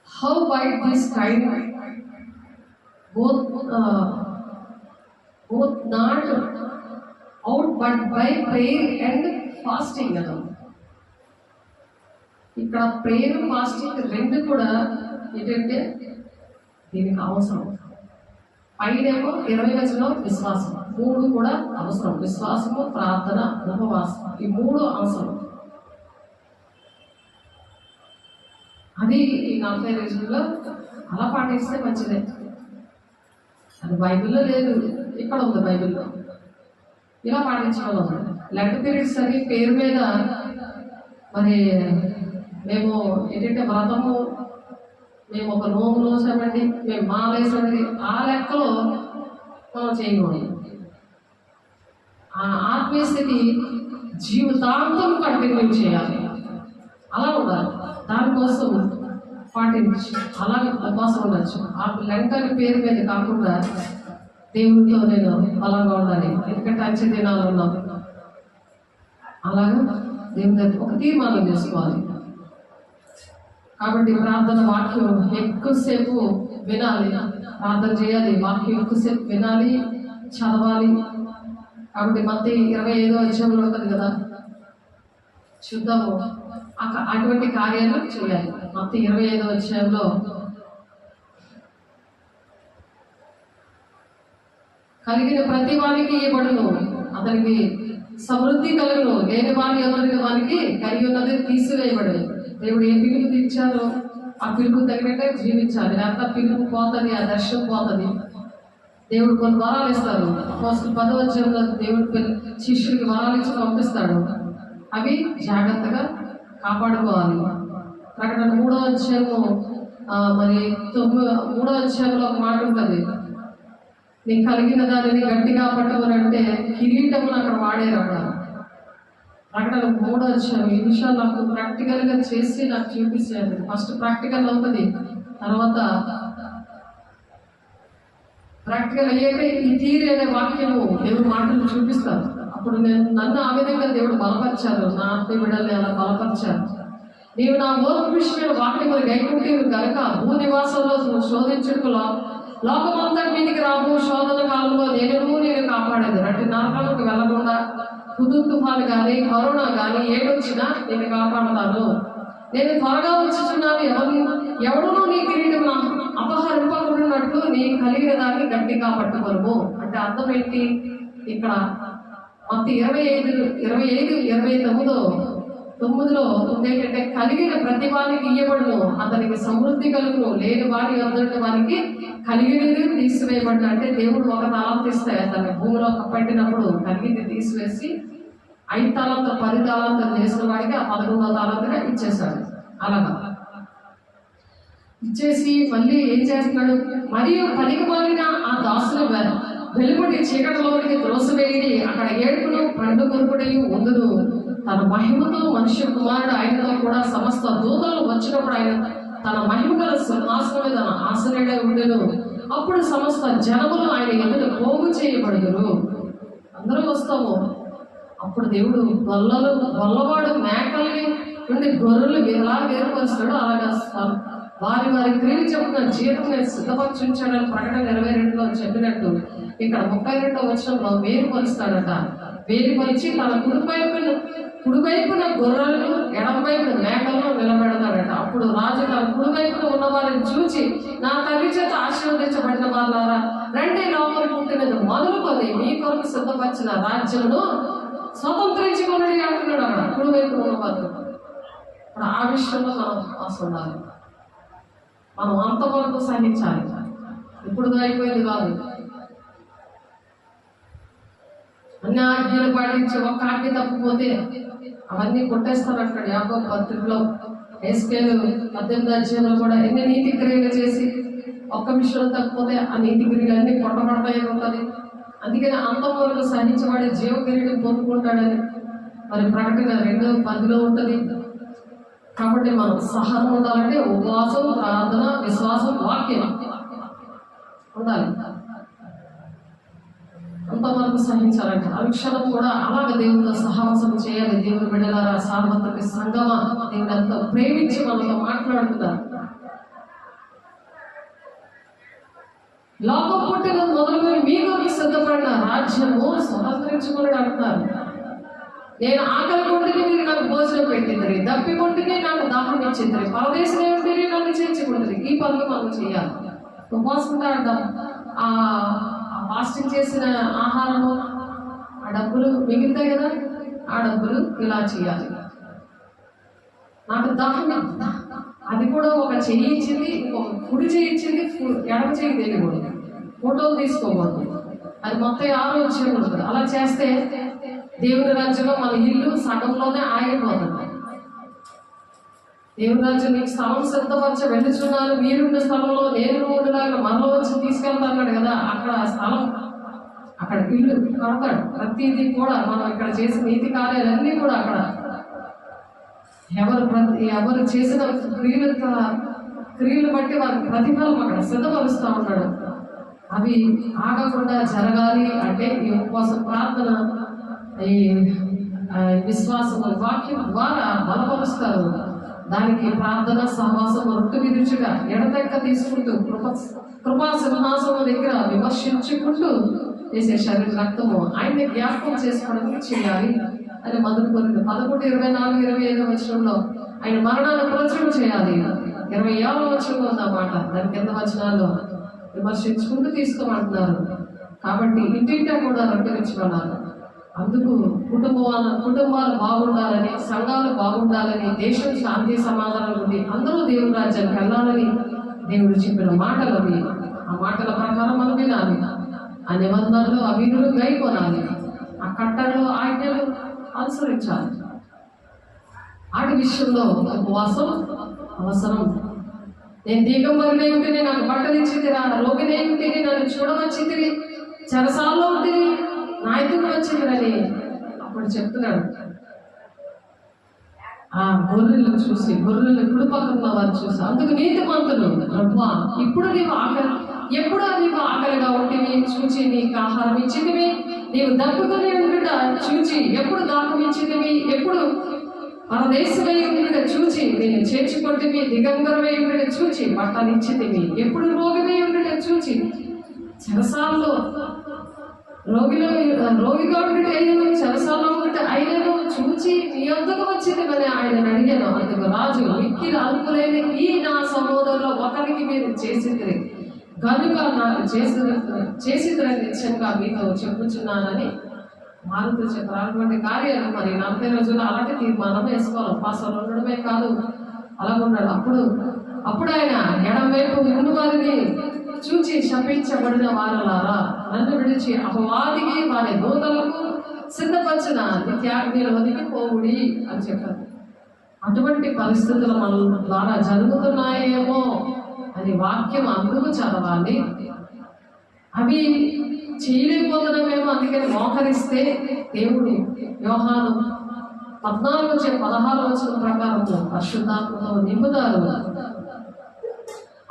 how wide this kind both not out but by prayer and fasting కదా. ఇక్కడ ప్రేయర్, ఫాస్టింగ్ రెండు కూడా ఏంటంటే దీనికి అవసరం. పైనేమో 20 వచనం విశ్వాసం, 3 కూడా అవసరం. విశ్వాసము, ప్రార్థన, ఉపవాసం, ఈ 3 అవసరం. అది ఈ 40 రోజుల్లో అలా పాటిస్తే మంచిదే. అది బైబిల్లో లేదు, ఇక్కడ ఉంది బైబిల్లో. ఇలా పాటించగలం. లెంట్ పీరియడ్స్ అని పేరు మీద మరి మేము ఏంటంటే వ్రతము, మేము ఒక నోము నోసామండి, మేము మాలేసామండి, ఆ లెక్కలో మనం చేయకూడదు. ఆ ఆత్మీయ స్థితి జీవితాంతం కంటిన్యూ చేయాలి. అలా ఉండాలి. దానికోసం పాటించి అలాగే ఉపవాసం ఉండొచ్చు. ఆ లెంట్ అని పేరు మీద కాకుండా దేవుడితో నేను బలంగా ఉండాలి, ఎందుకంటే అంచె దినాలు ఉన్నాం. అలాగా దేవుడి ఒక తీర్మానం చేసుకోవాలి. కాబట్టి ప్రార్థన, వాక్యం ఎక్కువసేపు వినాలి, ప్రార్థన చేయాలి, వాక్యం ఎక్కువసేపు వినాలి, చదవాలి. కాబట్టి మత్తయి 25వ అధ్యాయంలో ఉంటుంది కదా, చూద్దాము. అటువంటి కార్యాలు చేయాలి. మత్తయి 25వ అధ్యాయంలో కలిగిన ప్రతి వానికి ఇవ్వబడును, అతనికి సమృద్ధి కలుగును, లేని వాని ఎవరికి వానికి కలిగి ఉన్నది తీసివేయబడదు. దేవుడు ఏ పిలుపు ఇచ్చారో ఆ పిలుపు తగినట్టే జీవించాలి. లేకపోతే పిలుపు పోతుంది, ఆ దర్శనం పోతుంది. దేవుడు కొన్ని వరాలు ఇస్తారు. 10వ అధ్యాయంలో దేవుడు శిష్యుడికి వరాలు ఇచ్చి పంపిస్తాడు. అవి జాగ్రత్తగా కాపాడుకోవాలి. ప్రకటన 3వ అధ్యాయము మరి 3వ అధ్యాయంలో ఒక మాట ఉంటుంది, నీకు కలిగిన దానిని గట్టిగా పట్టుకోనంటే కిరీటమును అక్కడ వాడారు. అక్కడ ప్రకటన 3వ అధ్యాయం. ఈ విషయాలు నాకు ప్రాక్టికల్గా చేసి నాకు చూపించారు. ఫస్ట్ ప్రాక్టికల్ అవుతుంది, తర్వాత ప్రాక్టికల్ అయ్యాక ఈ థియరీ అనే వాక్యము దేవుడు మాటలు చూపిస్తారు. అప్పుడు నన్ను ఆ విధంగా దేవుడు బలపరిచారు, నా ఆత్మీయ బిడ్డల్ని అలా బలపరిచారు. నీవు నా విషయమైన వాక్యములు గైకుంటేవి కనుక భూ నివాసంలో శోధించుకులో లోకమంతా మీదికి రాబో శోధన కాలంలో నేను కాపాడేది. రట్టి నరకాలకు వెళ్ళకుండా హుదు తుఫాను కానీ, కరోనా కానీ ఏడొచ్చినా నేను కాపాడతాను. నేను త్వరగా వచ్చుచున్నాను, ఎవడునూ నీ కిరీటం అపహరింపకున్నట్లు నీకు కలిగిన దాన్ని గట్టిగా పట్టుకోను. అంటే అర్థం ఏంటి? ఇక్కడ మత్తయి 25:29లో ఏంటంటే, కలిగిన ప్రతి వారికి ఇయ్యబడును, అతనికి సమృద్ధి కలుగును, లేని వారి అందరి వారికి కలిగినది తీసివేయబడును. అంటే దేవుడు ఒక తలాంతు ఇస్తే అతన్ని భూమిలో పెట్టినప్పుడు కలిగింది తీసివేసి 5 తలాంతులు 10 తలాంతులు చేసిన వాడికి ఆ 11వ తలాంతుగా ఇచ్చేశాడు. అలాగా ఇచ్చేసి మళ్ళీ ఏం చేస్తున్నాడు? మరియు పనికి మాలిన ఆ దాసులు వెలుగుడి చీకటిలోనికి త్రోసివేయడి, అక్కడ ఏడుపును పండు కొరుకుడయు ఉందును. తన మహిమతో మనుష్య కుమారుడు ఆయనతో కూడా సమస్త దూతలు వచ్చినప్పుడు ఆయన తన మహిమ గల సింహాసనం మీద ఆసనుడై ఉండెను. అప్పుడు సమస్త జనములు ఆయన ఎదుట పోగు చేయబడుదురు. అందరూ వస్తాము. అప్పుడు దేవుడు గొల్లవాడు మేకల్ని నుండి గొర్రెలు ఎలా వేరుపరుస్తాడో అలాగా వారి క్రియలు చెప్పిన జీతం నేను సిద్ధపరచుంచాడని ప్రకటన 22లో చెప్పినట్టు ఇక్కడ 32వ వచనంలో వేరుపరుస్తాడట. వేరుపరిచి తన కుడివైపున గొర్రెలను ఎడమవైపున మేకలను నిలబెడతాడట. అప్పుడు రాజు తన కుడివైపున ఉన్న వారిని చూచి, నా తండ్రి చేత ఆశీర్వదించబడిన వాళ్ళారా, రండి, లోపల పుట్టినది మొదలుకొని మీ కొరకు సిద్ధపరిచిన రాజ్యమును స్వతంత్రించుకుని అంటున్నాడు. అక్కడ కుడివైపున ఉన్న వాళ్ళు. ఇప్పుడు ఆ విషయంలో మనం ఉండాలి. మనం అంతవరకు సహించాలి. ఇప్పుడు అయిపోయింది కాదు. అన్ని ఆజ్ఞలు పాటించి ఒక ఆజ్ఞ తప్పిపోతే అవన్నీ కొట్టేస్తారంటాడు యాకోబు పత్రికలో. ఎస్కేలు 18వ అధ్యాయంలో కూడా ఎన్ని నీతి క్రియలు చేసి ఒక్క విషయం తప్పిపోతే ఆ నీతి క్రియలు అన్ని కొట్టబడతాయని ఉంటుంది. అందుకని అంతవరకు సహించబడి జీవ కిరీటం పొందుకుంటాడని మరి ప్రకటన 2:10లో ఉంటుంది. కాబట్టి మనం సహనం ఉండాలంటే ఉపవాసం, ప్రార్థన, విశ్వాసం, వాక్యం ఉండాలి. అంతవరకు సహించాలంటే అనుక్షణం కూడా అలాగ దేవుడితో సహవాసం చేయాలి. దేవుని బిడ్డలారా, సార్వత్రిక సంగమా, దేవుడు ఎంతో ప్రేమించి మనతో మాట్లాడుతున్నారు. లోకం పుట్టిన మొదలుకొని మీకు సిద్ధపడిన రాజ్యము స్వతంత్రించుకుని అంటున్నారు. నేను ఆకలి కొంటిని, మీరు నాకు భోజనం పెట్టింది, దప్పి కొంటిని, నాకు దాహం ఇచ్చింది, పరదేశం ఏమిటి, నన్ను చేర్చుకుంటుంది. ఈ పనులు మనం చేయాలి. ఉపవాసం అంటాం. ఆ ఫాస్టింగ్ చేసిన ఆహారము, ఆ డబ్బులు మిగులుతాయి కదా, ఆ డబ్బులు ఇలా చేయాలి. నాకు దాహం, అది కూడా ఒక చెయ్యి ఇచ్చింది, ఒక కుడి చెయ్యి ఇచ్చింది, ఎడమ చెయ్యి తెలియకూడదు, ఫోటోలు తీసుకోకూడదు. అది మొత్తం 6 వచ్చేకూడదు. అలా చేస్తే దేవుని రాజ్యంలో మన ఇల్లు సగంలోనే ఆగిపోతుంది. దేవుని రాజ్యం నీకు స్థలం సిద్ధపరచ వెళ్ళుచున్నాను, మీరున్న స్థలంలో నేను ఉండలాగా మనలో వచ్చి తీసుకెళ్తాన్నాడు కదా. అక్కడ స్థలం, అక్కడ ఇల్లు కడతాడు. ప్రతిదీ కూడా మనం ఇక్కడ చేసిన నీతి కార్యాలన్నీ కూడా అక్కడ ఎవరు చేసిన క్రియలు బట్టి వారి ప్రతిఫలం అక్కడ సిద్ధపరుస్తూ ఉన్నాడు. అవి ఆగకుండా జరగాలి అంటే ఈ ఉపవాసం, ప్రార్థన, ఈ విశ్వాసము, వాక్యం ద్వారా బలపరుస్తారు. దానికి ప్రార్థన, సహవాసం, రొట్టు విరుచుగా ఎడతెక్క తీసుకుంటూ కృపా సింహాసనం దగ్గర విమర్శించుకుంటూ చేసే శరీర రక్తము ఆయన్ని జ్ఞాపకం చేసుకోవడానికి చేయాలి అని మొదలు కోరింది. 11, 24, 25 వచనంలో ఆయన మరణాన్ని ప్రచురణ చేయాలి. 27వ వచనంలో ఉందన్నమాట. దాని కింద వచనాల్లో విమర్శించుకుంటూ తీసుకోమంటున్నారు. కాబట్టి ఇంటింటా కూడా రొట్టెనిచ్చుకున్నారు. అందుకు కుటుంబాలు బాగుండాలని, సంఘాలు బాగుండాలని, దేశం శాంతి సమాధానం ఉంది, అందరూ దేవుని రాజ్యానికి వెళ్ళాలని దేవుడు చెప్పిన మాటలు అవి. ఆ మాటల ప్రకారం మనం వినాలి. ఆ నిబంధనలు, ఆ విధులు గైకొనాలి. ఆ కట్టడలు, ఆజ్ఞలు అనుసరించాలి. ఆటి విషయంలో ఉపవాసం అవసరం. నేను దిగంబరినే ఉంటేనే నాకు బట్టలు ఇచ్చిందిరా, రోగినే ఉంటేనే నన్ను చూడవచ్చింది, చెరసాల్లో ఉంటుంది నా ఎదురు వచ్చిందని అప్పుడు చెప్తున్నాడు. ఆ గొర్రెలు చూసి, గొర్రెలు కుడి పక్కన వారు చూసి, అందుకు నీతిమంతులు, ప్రభువా ఇప్పుడు నీవు ఆకలి, ఎప్పుడు నీవు ఆకలిగా ఉంటివి చూచి నీకు ఆహారం ఇచ్చిందివి, నీవు దప్పుకొని ఉండుట చూచి ఎప్పుడు దాహం ఇచ్చిందివి, ఎప్పుడు పరదేశమై ఉండుట చూచి నేను చేర్చుకుంటేవి, దిగంబరమై ఉండుట చూచి బట్టలు ఇచ్చిందివి, ఎప్పుడు రోగిమై ఉండుట చూచి చెరసాల్లో రోగిగా ఉంటే అయినను, చెరసాల్లో ఉంటే అయినను చూచి నీ వద్దకు వచ్చింది అని ఆయన అడిగాను. అందుకు రాజు, మిక్కిలి అల్పులైన ఈ నా సహోదరులో ఒకరికి మీరు చేసింది కనుక నాకు చేసిదని నిత్యంగా మీతో చెప్పుచున్నానని మారుతూ చెప్పినటువంటి కార్యాలు మరి 40 రోజుల్లో అలాంటి తీర్మానం వేసుకోవాలి. ఉపవాసాలు ఉండడమే కాదు, అలా ఉండాలి. అప్పుడు ఆయన ఎడమవైపు ఉన్న వారిని చూచి శపించబడిన వారలారా, నన్ను విడిచి అపవాదికి వారి దూతలకు సిద్ధపరిచిన నిత్యాగ్నిలోనికి పోవుడి అని చెప్పారు. అటువంటి పరిస్థితులు మన ద్వారా జరుగుతున్నాయేమో అని వాక్యం అందుకు చదవాలి. అవి చేయలేకపోతున్నామేమో, అందుకని మోకరిస్తే దేవుడు యోహాను 14:16 ప్రకారం పరిశుద్ధాత్మతో నింపుతారు.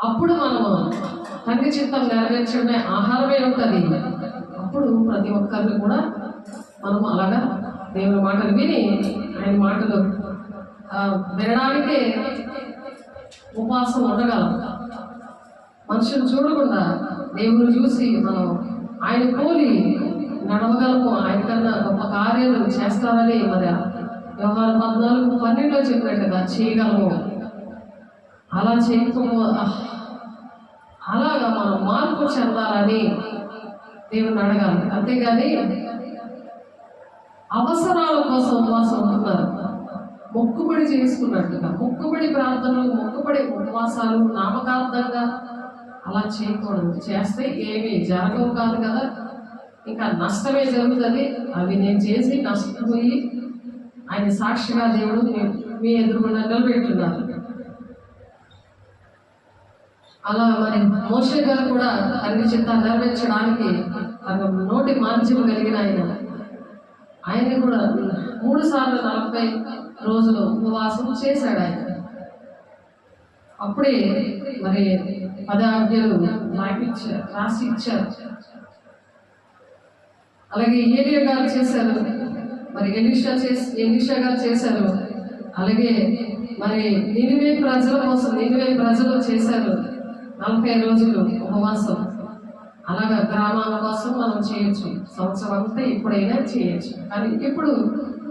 అప్పుడు మనము తండ్రి చిత్తం నెరవేర్చడమే ఆహారమే ఉంటుంది. అప్పుడు ప్రతి ఒక్కరిని కూడా మనము అలాగా దేవుని మాటలు విని ఆయన మాటలు వినడానికే ఉపవాసం ఉండగలం. మనుషులు చూడకుండా దేవుని చూసి మనం ఆయన పోలి నడవగలము. ఆయన కన్నా గొప్ప కార్యాలు చేస్తారని మరి యోహాను 14:12 చెప్పినట్టుగా చేయగలము. అలా అలాగా మనం మార్పు చెందాలని దేవుని అడగాలి. అంతేగాని అవసరాల కోసం ఉపవాసం ఉంటున్నారు, మొక్కుబడి చేసుకున్నట్టుగా మొక్కుబడి ప్రార్థనలు, మొక్కుబడి ఉపవాసాలు నామకార్థంగా అలా చేయకూడదు. చేస్తే ఏమీ జరగవు కాదు కదా, ఇంకా నష్టమే జరుగుతుంది. అవి నేను చేసి నష్టపోయి ఆయన సాక్షిగా దేవుడు మీ ఎదురుగుండా నిలబెట్టున్నారు. అలా మరి మోషే గారు కూడా తండ్రి చిత్తాన్ని నెరవేర్చడానికి నోటి మాంద్యం కలిగిన ఆయన కూడా 3 సార్లు 40 రోజులు ఉపవాసం చేశాడు. ఆయన అప్పుడే మరి 10 ఆజ్ఞలు రాసి ఇచ్చారు. అలాగే ఏలియా గారు చేశారు, మరి ఎలీషా గారు చేశారు. అలాగే మరి నినివే ప్రజల కోసం నినివే ప్రజలు చేశారు 40 రోజులు ఉపవాసం. అలాగా గ్రామాల కోసం మనం చేయొచ్చు, సంవత్సరం అంతా ఎప్పుడైనా చేయొచ్చు. కానీ ఇప్పుడు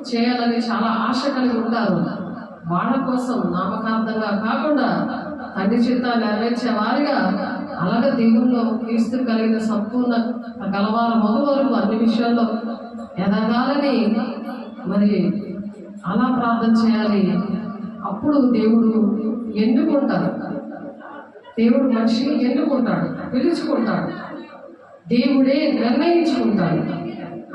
చేయాలని చాలా ఆశ కలిగి ఉంటారు. వాళ్ళ కోసం నామకార్థంగా కాకుండా తండ్రి చిత్తాన్ని నెరవేర్చే వారిగా అలాగే దేవుల్లో క్రీస్తు కలిగిన సంపూర్ణ గలవారు మగవారు అన్ని విషయాల్లో ఎదగాలని మరి అలా ప్రార్థన చేయాలి. అప్పుడు దేవుడు ఎన్నుకుంటాడు. దేవుడు మనిషిని ఎన్నుకుంటాడు, పిలుచుకుంటాడు. దేవుడే నిర్ణయించుకుంటాడు.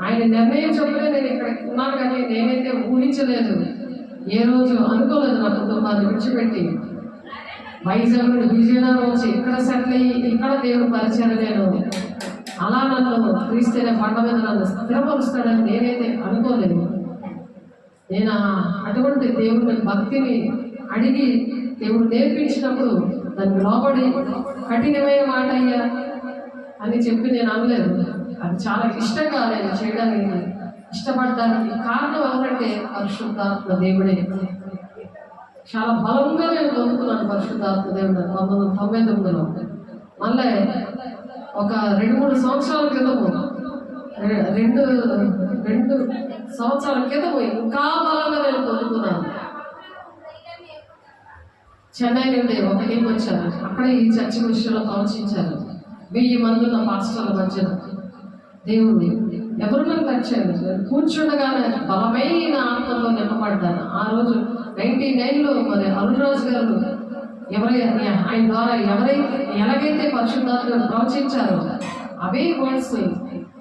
ఆయన నిర్ణయించకపోతే నేను ఇక్కడ ఉన్నాను, కానీ నేనైతే ఊహించలేదు, ఏ రోజు అనుకోలేదు నా కుటుంబాన్ని విడిచిపెట్టి వైజాగ్ నుండి విజయనగరం వచ్చి ఇక్కడ సెటిల్ అయ్యి ఇక్కడ దేవుడు పరిచయం నేను అలా నన్ను క్రీస్తునే పంట మీద నన్ను స్థిరపరుస్తాడని నేనైతే అనుకోలేదు. నేను అటువంటి దేవుని భక్తిని అడిగి దేవుడు నేర్పించినప్పుడు దాన్ని లోబడి కఠినమైన మాట అయ్యా అని చెప్పి నేను అనలేదు. అది చాలా ఇష్టంగా నేను చేయడానికి ఇష్టపడడానికి కారణం ఎవరంటే పరిశుద్ధాత్మ దేవుడే. చాలా బలంగా నేను పొందుతున్నాను పరిశుద్ధాత్మ దేవుడు 1999లో. మళ్ళీ ఒక 2-3 సంవత్సరాల క్రితము, 2 సంవత్సరాల క్రితము ఇంకా బలంగా నేను పొందుతున్నాను. చెన్నై నుండి ఒక టీం వచ్చారు. అక్కడ ఈ చర్చి విషయంలో ప్రవచించారు. 1000 మంది ఉన్న పాస్టర్ల మధ్యన దేవుడు ఎవరు నన్ను వచ్చారు. కూర్చుండగానే బలమైన ఆత్మతో నింపబడ్డాను. ఆ రోజు 99లో మరి అరుణరాజు గారు ఆయన ద్వారా ఎలాగైతే పరిశుద్ధాత్మను ప్రవచించారో అవే వర్డ్స్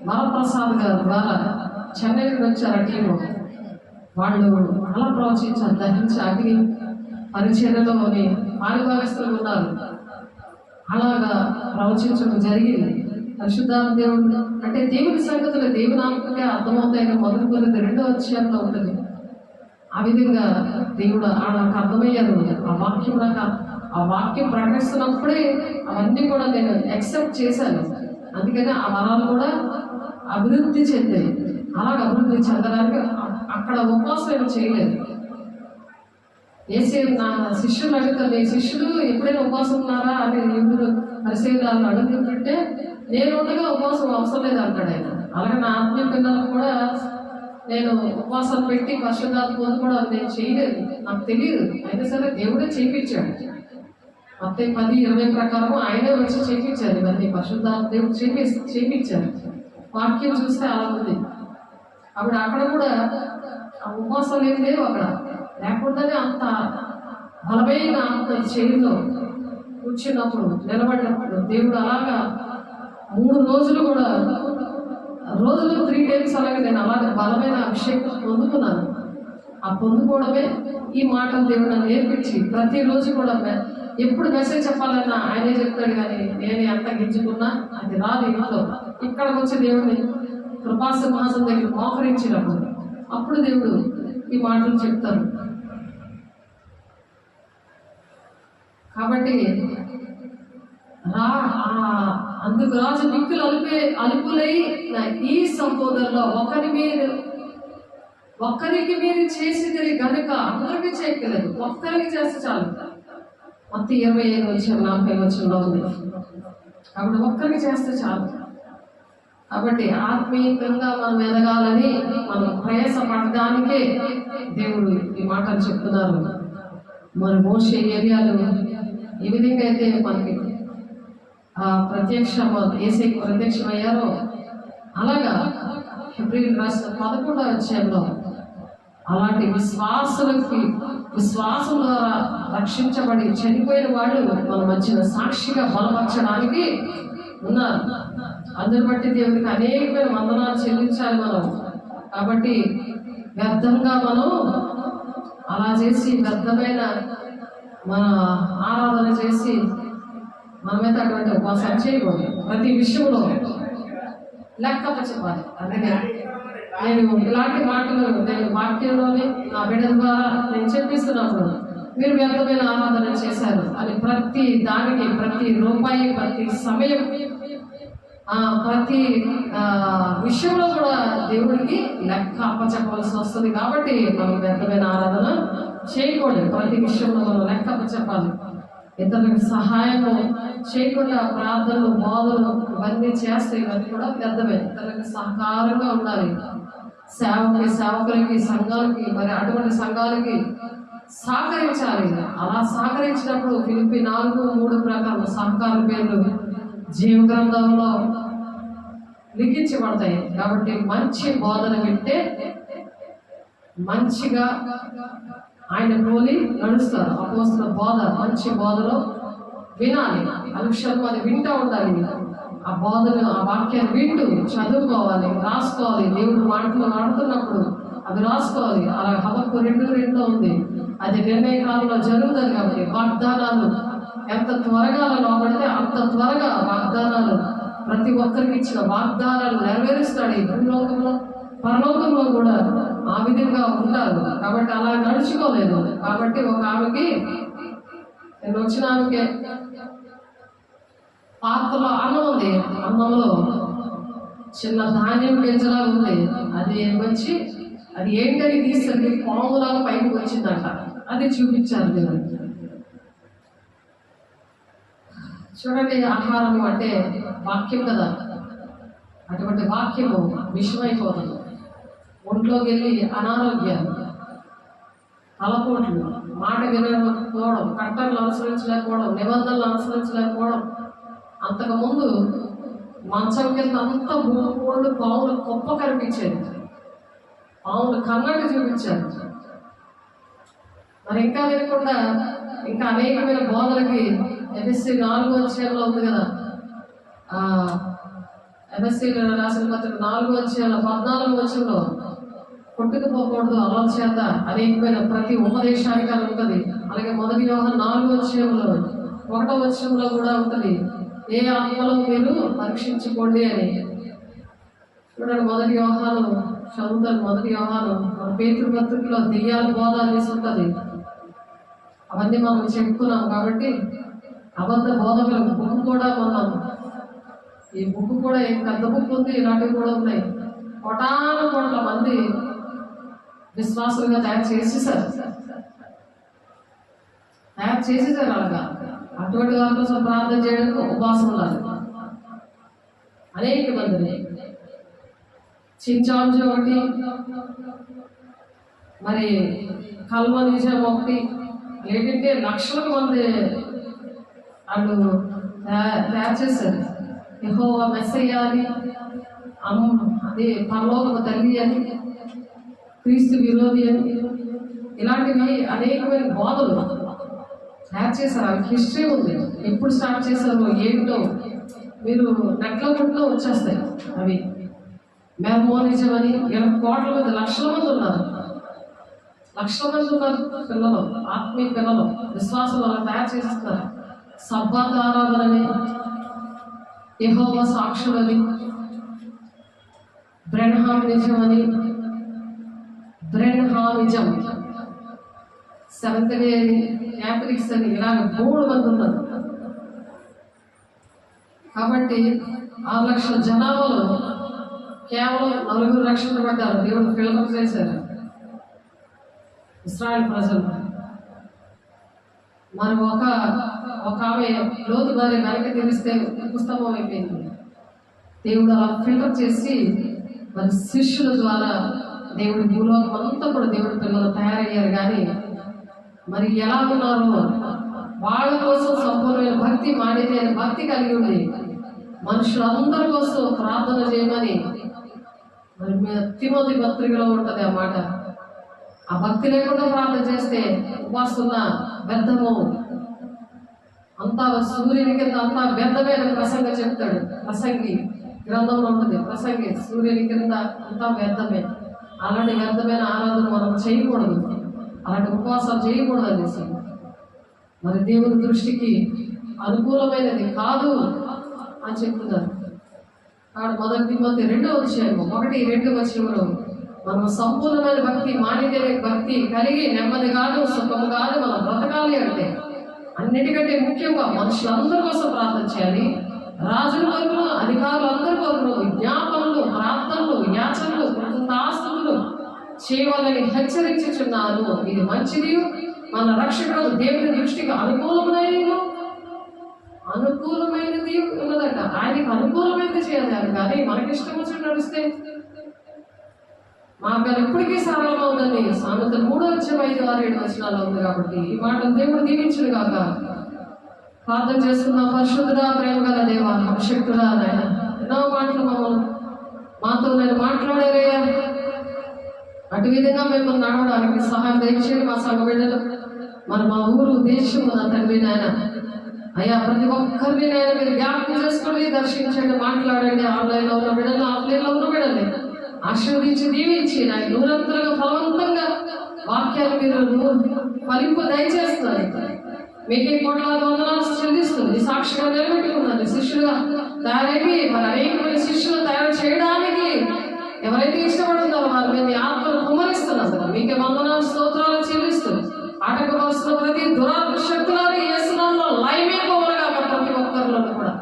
వరప్రసాద్ గారు ద్వారా చెన్నై నుండి వచ్చారు. ఆ టీము వాళ్ళు అలా ప్రవచించారు. దహించి అగ్ని పరిచర్యలోని పారిభాగస్తులు ఉన్నారు. అలాగా ప్రవచించడం జరిగింది. పరిశుద్ధాత్మ దేవుడు అంటే దేవుని సంగతులు దేవుని ఆత్మకే అర్థమవుతాయని మొదటి కొరింథీ 2వ అధ్యాయంలో ఉంటుంది. ఆ విధంగా దేవుడు నాకు అర్థమయ్యారు. ఆ వాక్యం ప్రకటిస్తున్నప్పుడే అవన్నీ కూడా నేను యాక్సెప్ట్ చేశాను. అందుకని ఆ వరాలు కూడా అభివృద్ధి చెందాయి. అలాగ అభివృద్ధి చెందడానికి అక్కడ ఉపవాసం ఏమో చేయలేదు. నా శిష్యులు అడుగుతారు, నీ శిష్యులు ఎప్పుడైనా ఉపవాసం ఉన్నారా అని ఎవరు పరిశీలనలు అడుగుతుంటే నేను ఉండగా ఉపవాసం అవసరం లేదు అంటాడు ఆయన. అలాగే నా ఆత్మీయ పిల్లలకు కూడా నేను ఉపవాసాలు పెట్టి పరిశుద్ధాత్మ కూడా నేను చేయలేదు, నాకు తెలియదు. అయినా సరే దేవుడే చేయించాడు. మత్తయి 10:20 ప్రకారం ఆయనే వచ్చి చేయించారు. ఇవన్నీ పరిశుద్ధాత్మ దేవుడు చేయించారు. వాక్యం చూస్తే అలా ఉంది. అప్పుడు అక్కడ కూడా ఆ ఉపవాసం ఏం లేవు అక్కడ, లేకుండానే అంత బలమైన ఆత్మ చేతిలో కూర్చున్నప్పుడు, నిలబడినప్పుడు దేవుడు అలాగా 3 రోజులు కూడా, రోజులు 3 days అలాగే నేను అలాగే బలమైన అభిషేకం పొందుకున్నాను. ఆ పొందుకోవడమే ఈ మాటలు దేవుడు నన్ను నేర్పించి ప్రతిరోజు కూడా ఎప్పుడు మెసేజ్ చెప్పాలన్నా ఆయనే చెప్తాడు. కానీ నేను ఎంత గింజుకున్నా అది రాదు ఇంట్లో. ఇక్కడికి వచ్చి దేవుడిని కృపాసింహాసం దగ్గర మోకరించినప్పుడు అప్పుడు దేవుడు ఈ మాటలు చెప్తారు. కాబట్టి అందుకు రాజు దిక్కులు అలుపులై ఈ సంపదల్లో ఒక్కరికి మీరు చేసిదిరి గనుక అందరికీ చేయలేదు, ఒక్కరికి చేస్తే చాలు. మత్తయి 25:40 ఉంది. కాబట్టి ఒక్కరికి చేస్తే చాలు. కాబట్టి ఆత్మీయంగా మనం ఎదగాలని మనం ప్రయాసపడడానికే దేవుడు ఈ మాటలు చెప్తున్నారు. మరి మోషే ఏరియాలు ఏ విధంగా అయితే మనకి యేసయ్యకి ప్రత్యక్షమయ్యారో అలాగా హెబ్రీయులకు రాసిన 11వ అధ్యాయంలో అలాంటి విశ్వాసం ద్వారా రక్షించబడి చనిపోయిన వాళ్ళు మన మధ్యన సాక్షిగా బలపరచడానికి ఉన్నారు. అందరి బట్టి దేవుడికి అనేకమైన వందనాలు చెల్లించాలి మనం. కాబట్టి వ్యర్థంగా మనం అలా చేసి వ్యర్థమైన మన ఆరాధన చేసి మనమైతే అటువంటి ఉపవాసం చేయకూడదు. ప్రతి విషయంలో లెక్కప్ప చెప్పాలి. అందుకే నేను ఇలాంటి మాటలు నేను వాక్యంలోనే నా బిడ్డ ద్వారా నేను చెప్పిస్తున్నప్పుడు మీరు వ్యర్థమైన ఆరాధన చేశారు అని ప్రతి దానికి, ప్రతి రూపాయి, ప్రతి సమయం, ప్రతి విషయంలో కూడా దేవుడికి లెక్క అప్పచెప్పవలసి వస్తుంది. కాబట్టి మనం వ్యర్థమైన ఆరాధన చేయకూడదు. ప్రతి విషయంలో మనం లెక్క అప్పచెప్పాలి. ఇతరులకు సహాయము చేయకుండా ప్రార్థనలు, బోధనలు ఇవన్నీ చేస్తే ఇవన్నీ కూడా వ్యర్థమే. ఇతరులకు సహకారంగా ఉండాలి. సేవకులకి, సంఘాలకి, మరి అటువంటి సంఘాలకి సహకరించాలి. అలా సహకరించినప్పుడు ఫిలిప్పీ 4:3 ప్రకారం సహకార పేర్లు జీవ గ్రంథంలో లిఖించబడతాయి. కాబట్టి మంచి బోధన వింటే మంచిగా ఆయన పోలి నడుస్తారు. అపోస్తలుల బోధ మంచి బోధలో వినాలి. అనుక్షణం అది వింటూ ఉండాలి. ఆ బోధను, ఆ వాక్యాన్ని వింటూ చదువుకోవాలి, రాసుకోవాలి. దేవుడు మాటలు ఆడుతున్నప్పుడు అవి రాసుకోవాలి. అలా హబక్కు 2:2 ఉంది. అది నిర్ణయ కాలంలో జరుగుతుంది. కాబట్టి వాగ్దానాలు ఎంత త్వరగా లోపడితే అంత త్వరగా వాగ్దానాలు, ప్రతి ఒక్కరికి ఇచ్చిన వాగ్దానాలు నెరవేరుస్తాడు. ఈ భూలోకంలో, పరలోకంలో కూడా ఆ విధంగా ఉంటారు. కాబట్టి అలా నడుచుకోలేదు. కాబట్టి ఒక ఆమెకి, నేను వచ్చిన ఆమెకి పాత్రలో అన్నం ఉంది. అన్నంలో చిన్న ధాన్యం గింజలా ఉంది. అది వచ్చి అది ఏంటని తీసరికి పాములాగా పైకి వచ్చిందంట. అది చూపించారు దేవుడు. చూడండి, ఆహారం అంటే వాక్యం కదా. అటువంటి వాక్యము విషమైపోతుంది. ఒంట్లోకి వెళ్ళి అనారోగ్యాలు, తలపోట్లు, మాట వినకపోవడం, కట్టలు అనుసరించలేకపోవడం, నిబంధనలు అనుసరించలేకపోవడం. అంతకుముందు మంచం కింద అంతా భూములు పావులు గొప్ప కనిపించేది. పావులు కన్నట్టు చూపించారు. మరి ఇంకా వినకుండా ఇంకా అనేకమైన బోధలకి ఎఫ్ఎస్సి 4వ అధ్యాయంలో ఉంది కదా. ఎఫ్ఎస్సి రాసిన పత్రిక 4వ అధ్యాయంలో 14వ వచనంలో కొట్టుకుపోకూడదు అలవాటు చేత అనేకమైన ప్రతి ఉపదేశానికి అని ఉంటుంది. అలాగే 1 యోహాను 4వ అధ్యాయంలో 1వ వచనంలో కూడా ఉంటుంది, ఏ ఆత్మలో మీరు పరీక్షించుకోండి అని. చూడండి, 1 యోహాను చదువుతారు. 1 యోహాను మన పేతురు పత్రికలో దెయ్యాల బోధ అనేసి ఉంటుంది. అవన్నీ మనం చెప్పుకున్నాం. కాబట్టి అబద్ధ బోధకుల బుక్ కూడా మనం, ఈ బుక్ కూడా పెద్ద బుక్ ఉంది, ఇలాంటివి కూడా ఉన్నాయి. కోట్ల మంది విశ్వాసులుగా తయారు చేసేసారు. అలాగా అటువంటి వారి కోసం ప్రార్థన చేయడానికి ఉపవాసం ఉండాలి. అనేక మందిని చించాంజు ఒకటి, మరి కల్వ నిజం ఒకటి, ఏంటంటే లక్షల మంది వాళ్ళు తయారు చేశారు. యెహోవా మెస్సయ్య అని, అదే పరలోకపు తల్లి అని, క్రీస్తు విరోధి అని, ఇలాంటివి అనేకమైన బోధలు తయారు చేశారు. అవి హిస్టరీ ఉంది. ఎప్పుడు స్టార్ట్ చేశారో ఏంటో మీరు నెట్లో గుట్లో వచ్చేస్తాయి. అవి మెర్మోనిజం అని, 20 కోట్ల మంది, లక్షల మంది ఉన్నారు. లక్షల మంది ఉన్నారు పిల్లలు, ఆత్మీయ పిల్లలు, విశ్వాసం అలా తయారు చేస్తున్నారు. సబ్బాత్ ఆరాధనని, యెహోవా సాక్షులని, బ్రెన్హామిజం అని, బ్రెన్హామిజం, సెవెంత్ డే అని, క్యాథలిక్స్ అని, ఇలాగ 3 మంది ఉన్నారు. కాబట్టి 6 లక్షల జనాభాలో కేవలం 4 రక్షణ పడ్డారు. దేవుడు ఫిల్టర్ చేశారు ఇశ్రాయేల్ ప్రజలు. మరి ఒక ఆమె లోతు భార్య వెనక తెలిస్తే పుస్తకం అయిపోయింది. దేవుడు అలా ఫిల్టర్ చేసి మరి శిష్యుల ద్వారా దేవుడి భూలోకం అంతా కూడా దేవుడి పిల్లలు తయారయ్యారు. కానీ మరి ఎలా ఉన్నారో వాళ్ళ కోసం సంపూర్ణమైన భక్తి, మాడితే భక్తి కలిగి ఉంది. మనుషులందరి కోసం ప్రార్థన చేయమని మరి తిమోతి పత్రికలో ఉంటుంది ఆ మాట. ఆ భక్తి లేకుండా ప్రార్థన చేస్తే ఉపాసన వ్యర్థము, అంతా సూర్యుని కింద అంతా వ్యర్థమైన ప్రసంగ చెప్తాడు. ప్రసంగి గ్రంథంలో ఉంటుంది. ప్రసంగి సూర్యుని కింద అంతా వ్యర్థమే. అలాంటి వ్యర్థమైన ఆరాధన మనం చేయకూడదు, అలాంటి ఉపవాసాలు చేయకూడదు అనేసి మరి దేవుని దృష్టికి అనుకూలమైనది కాదు అని చెప్తున్నారు. కాబట్టి 1 తిమోతి 2వ అధ్యాయం 1-2 వచనంలో మనం సంపూర్ణమైన భక్తి, మానితేనే భక్తి కలిగి నెమ్మది కాదు, సుఖము కాదు మనం బ్రతకాలి అంటే అన్నిటికంటే ముఖ్యంగా మనుషులందరి కోసం ప్రార్థన చేయాలి. రాజుల కొరకు, అధికారులందరి కొరకు విజ్ఞాపనలు, ప్రార్థనలు, యాచనలు, కృతజ్ఞతాస్తుతులు చేయవాలని హెచ్చరించుచున్నాను. ఇది మంచిది, మన రక్షకుడు దేవుని దృష్టికి అనుకూలమైనది ఉన్నదట. ఆయనకి అనుకూలమైనది చేయాలి. కానీ మనకి ఇష్టం వచ్చి నడిస్తే మార్గాలు ఎప్పటికీ సరళంగా ఉందని సామెతలు 3:5-6 వచనాలు ఉంది. కాబట్టి ఈ మాట దేవుడు దీవించును గాక. ప్రార్థన చేసుకున్నాం. పరిశుద్ధుడా, ప్రేమ గల దేవా, అభిషక్తుడా, నాయన ఎన్నో మాటలు మాతో నేను మాట్లాడారయ్యా. అటు విధంగా మేము నడవడానికి సహాయం దయచేయండి. మా సంఘ బిడ్డలు, మరి మా ఊరు, దేశము, నా తండ్రి నాయన అయ్యా, ప్రతి ఒక్కరిని నాయన మీరు జ్ఞాపకం చేసుకోండి, దర్శించండి, మాట్లాడండి. ఆన్లైన్లో ఉన్న బిడ్డలు, ఆఫ్లైన్లో ఉన్న బిడ్డల్ని ఆశీర్వదించి దీవించి నాకు నిరంతరంగా ఫలవంతంగా వాక్యాలు మీరు ఫలింపు దయచేస్తున్నారు. మీకే కోట్లాది వందనాలు చెల్లిస్తుంది. సాక్షిగా నిలబెట్టుకున్నది. శిష్యులుగా తయారైపోయి మరి అనేకమైన శిష్యులు తయారు చేయడానికి ఎవరైతే ఇష్టపడుతున్నారో వారి మీద ఆత్మను కుమ్మరిస్తున్నారు. మీకే వందనాలు, స్తోత్రాలు చెల్లిస్తూ ఆటంకపరుస్తున్న ప్రతి దురాత్మ శక్తులను యేసునామములో లయమైపోవాలిగా ప్రతి ఒక్కరిలో కూడా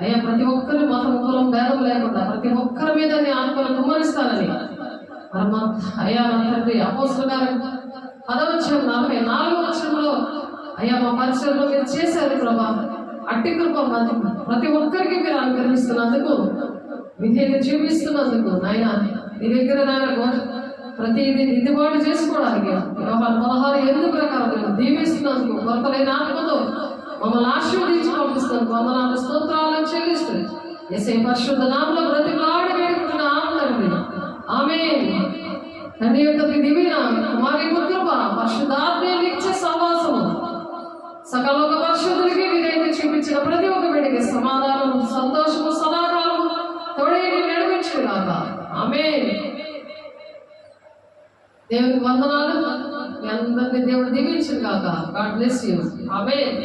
అయ్యా, ప్రతి ఒక్కరు మతం, కులం భేదం లేకుండా ప్రతి ఒక్కరి మీద నీ ఆత్మను కుమ్మరిస్తానని అయ్యా నా తండ్రి అపోస్తలుల గారు 10వ అధ్యాయం 44వ వచనంలో అయ్యా మా పరిచయంలో మీరు చేశారు ప్రభా. అట్టి కృప ప్రతి ఒక్కరికి మీరు అనుగ్రహిస్తున్నందుకు, విధేయత చూపిస్తున్నందుకు నాయన నీ దగ్గర నాయన ప్రతిదీ దిద్దుబాటు చేసుకోవడానికి యోహాను 16:8 ప్రకారం నేను దీవిస్తున్నందుకు, కొరతలేని ఆత్మతో మమ్మల్ని ఆశీర్వదించి పంపిస్తున్నందుకు వందనాలు, స్తోత్రాలు చెల్లిస్తూ యేసయ్య పరిశుద్ధ నామములో బ్రతిమలాడి వేడుకుంటున్నాము తండ్రి. ఆమేన్. తండ్రి యొక్క దివ్య కుమారి కృప, పరిశుద్ధాత్మ నిత్య సహవాసము, సకలోక పరిశుద్ధులకి విధేయత చూపించిన ప్రతి ఒక్క బిడ్డకి సమాధానము, సంతోషము, సదాకాలము తోడేని నడిపించుగాక. ఆమేన్. దేవునికి వందనాలు. మీ అందరినీ దేవుడు దీవించుగాక. God bless you. ఆమేన్.